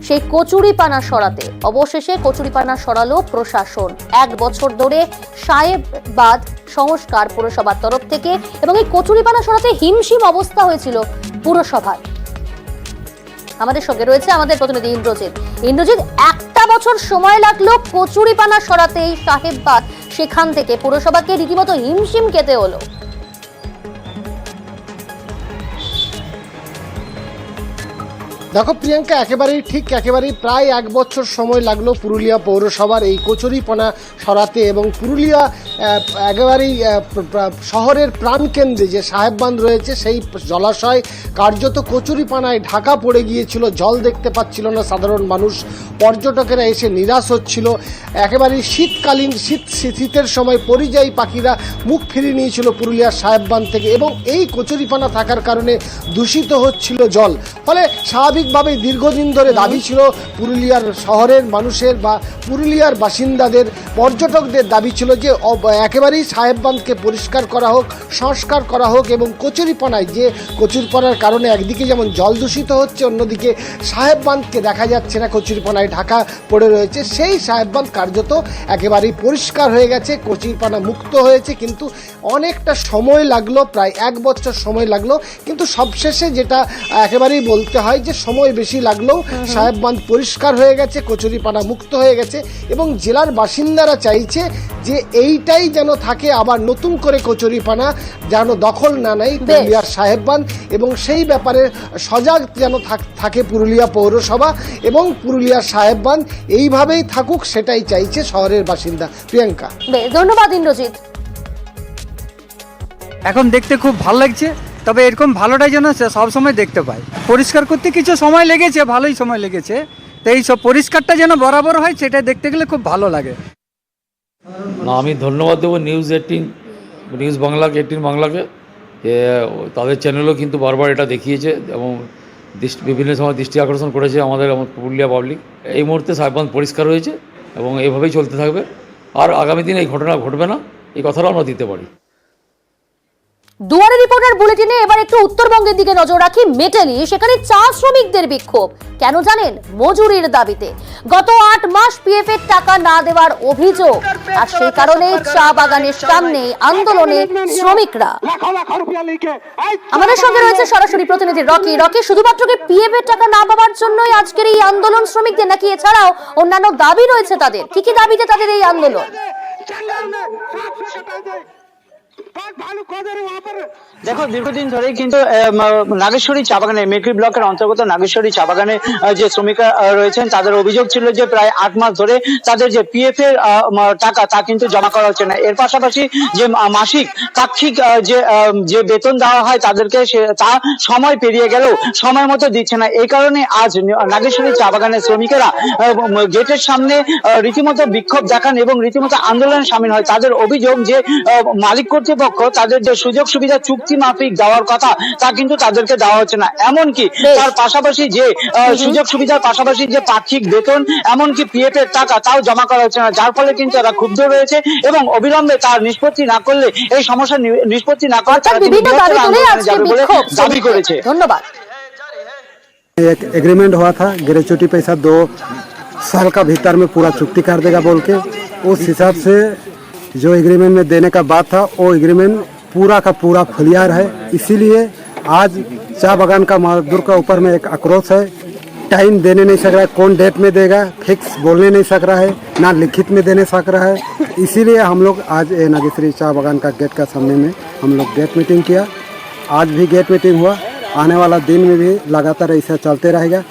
সেই কচুরিপানা সরাতে। অবশেষে কচুরিপানা সরালো প্রশাসন। 1 বছর ধরে সাহেববাদ সংস্কার পুরসভার তরফ থেকে, এবং এই কচুরিপানা সরাতে হিমশিম অবস্থা হয়েছিল পুরসভার। আমাদের সঙ্গে রয়েছে আমাদের প্রতিনিধি ইন্দ্রজিৎ। 1টা বছর সময় লাগলো কচুরিপানা সরাতে এই সাহেববাদ, সেখান থেকে পুরসভাকে রীতিমতো হিমশিম খেতে হলো। দেখো প্রিয়াঙ্কা, একেবারেই প্রায় 1 বছর সময় লাগলো পুরুলিয়া পৌরসভার এই কচুরিপানা সরাতে, এবং পুরুলিয়া একেবারেই শহরের প্রাণকেন্দ্রে যে সাহেববাঁধ রয়েছে সেই জলাশয় কার্যত কচুরিপানায় ঢাকা পড়ে গিয়েছিল। জল দেখতে পাচ্ছিল না সাধারণ মানুষ, পর্যটকেরা এসে নিরাশ হচ্ছিল। একেবারেই শীতের সময় পরিযায়ী পাখিরা মুখ ফিরিয়ে নিয়েছিল পুরুলিয়ার সাহেববাঁধ থেকে, এবং এই কচুরিপানা থাকার কারণে দূষিত হচ্ছিল জল। ফলে স্বাভাবিকভাবেই দীর্ঘদিন ধরে দাবি ছিল পুরুলিয়ার শহরের মানুষের বা পুরুলিয়ার বাসিন্দাদের, পর্যটকদের দাবি ছিল যে একেবারেই সাহেববাঁধকে পরিষ্কার করা হোক, সংস্কার করা হোক, এবং কচুরিপানায় যে কচুরিপানার কারণে একদিকে যেমন জল দূষিত হচ্ছে, অন্যদিকে সাহেববাঁধকে দেখা যাচ্ছে না, কচুরিপানায় ঢাকা পড়ে রয়েছে। সেই সাহেববাঁধ কার্যত একেবারেই পরিষ্কার হয়ে গেছে, কচুরিপানা মুক্ত হয়েছে। কিন্তু অনেকটা সময় লাগলো, প্রায় 1 বছর সময় লাগলো। কিন্তু সবশেষে যেটা একেবারেই বলতে হয় যে সময় বেশি লাগলেও সাহেববাঁধ পরিষ্কার হয়ে গেছে, কচুরিপানা মুক্ত হয়ে গেছে, এবং জেলার বাসিন্দারা চাইছে যে এইটাই যেন থাকে, আবার নতুন করে কচুরিপানা যেন দখল না নেয় পুরুলিয়ার সাহেববাঁধ, এবং সেই ব্যাপারে সজাগ যেন থাকে পুরুলিয়া পৌরসভা এবং পুরুলিয়ার সাহেববাঁধ এইভাবেই থাকুক, সেটাই চাইছে শহরের বাসিন্দা। প্রিয়াঙ্কা, ধন্যবাদ ইন্দ্রজিৎ। এখন দেখতে খুব ভালো লাগছে, তবে এরকম ভালোটাই যেন সবসময় দেখতে পাই। পরিষ্কার করতে কিছু সময় লেগেছে, ভালোই সময় লেগেছে, তো এই সব পরিষ্কারটা যেন বরাবর হয়, সেটা দেখতে গেলে খুব ভালো লাগে। না, আমি ধন্যবাদ দেবো নিউজ বাংলাকে, 18 বাংলাকে, যে তাদের চ্যানেলও কিন্তু বারবার এটা দেখিয়েছে এবং বিভিন্ন সময় দৃষ্টি আকর্ষণ করেছে আমাদের পুরুলিয়া পাবলিক। এই মুহূর্তে সাহেববাঁধ পরিষ্কার হয়েছে এবং এভাবেই চলতে থাকবে। আর আগামী দিনে এই ঘটনা ঘটবে না, এই কথাটাও আমরা দিতে পারি। দুয়ারে রিপোর্টার বুলেটিনে এবার একটু উত্তরবঙ্গের দিকে নজর রাখি। মেটালি, সেখানে চা শ্রমিকদের বিক্ষোভ। কেন জানেন? মজুরির দাবিতে। গত 8 মাস পিএফ এর টাকা না দেওয়ার অভিযোগ, আর সেই কারণে চা বাগানের সামনে আন্দোলনে শ্রমিকরা। আমাদের সঙ্গে রয়েছে সরাসরি প্রতিনিধি রকি। শুধুমাত্র কি পিএফ এর টাকা না পাওয়ার জন্যই আজকের এই আন্দোলন শ্রমিকদের, নাকি এছাড়াও অন্যান্য দাবি রয়েছে তাদের? কি দাবিতে তাদের এই আন্দোলন? দেখো, দীর্ঘদিন ধরেই কিন্তু নাগেশ্বরী চা বাগানে, মেকরি ব্লকের অন্তর্গত নাগেশ্বরী চা বাগানে যে শ্রমিকরা রয়েছেন, তাদের অভিযোগ ছিল যে প্রায় 8 মাস ধরে তাদের যে পিএফ এর টাকা তা কিন্তু জমা করা হচ্ছে না। এর পাশাপাশি যে মাসিক পাক্ষিক যে বেতন দেওয়া হয় তাদেরকে, তা সময় পেরিয়ে গেলেও সময় মতো দিচ্ছে না। এই কারণে আজ নাগেশ্বরী চা বাগানের শ্রমিকেরা গেটের সামনে রীতিমতো বিক্ষোভ দেখান এবং রীতিমতো আন্দোলনে সামিল হয়। তাদের অভিযোগ যে মালিক কর্তৃপক্ষ তাদের যে সুযোগ সুবিধা চুক্তি মাফিক দেওয়ার কথা, তা কিন্তু তাদেরকে দেওয়া হচ্ছে না। এমনকি তার পাশাপাশি যে সুযোগ সুবিধার পাশাপাশি যে পাক্ষিক বেতন, এমনকি পিএফ এর টাকা, তাও জমা করা হচ্ছে না। যার ফলে কিন্তু তারা ক্ষুব্ধ রয়েছে এবং অবিলম্বে তার নিষ্পত্তি না করলে, এই সমস্যার নিষ্পত্তি না করে তারা দাবি করেছে। ধন্যবাদ। एक एग्रीमेंट हुआ था, ग्रेचुटी पैसा 2 साल का भीतर में पूरा चुक्ति कर देगा बोल के, उस हिसाब से जो एग्रीमेंट में देने का बात था वो एग्रीमेंट पूरा का पूरा फलियार है। इसीलिए आज चाय बागान का मजदूर का ऊपर में एक आक्रोश है। टाइम देने नहीं सक रहा है, कौन डेट में देगा फिक्स बोलने नहीं सक रहा है, ना लिखित में देने सक रहा है। इसीलिए हम लोग आज नागेश्वरी चाय बागान का गेट का सामने में हम लोग गेट मीटिंग किया। आज भी गेट मीटिंग हुआ, आने वाला दिन में भी लगातार ऐसा चलते रहेगा।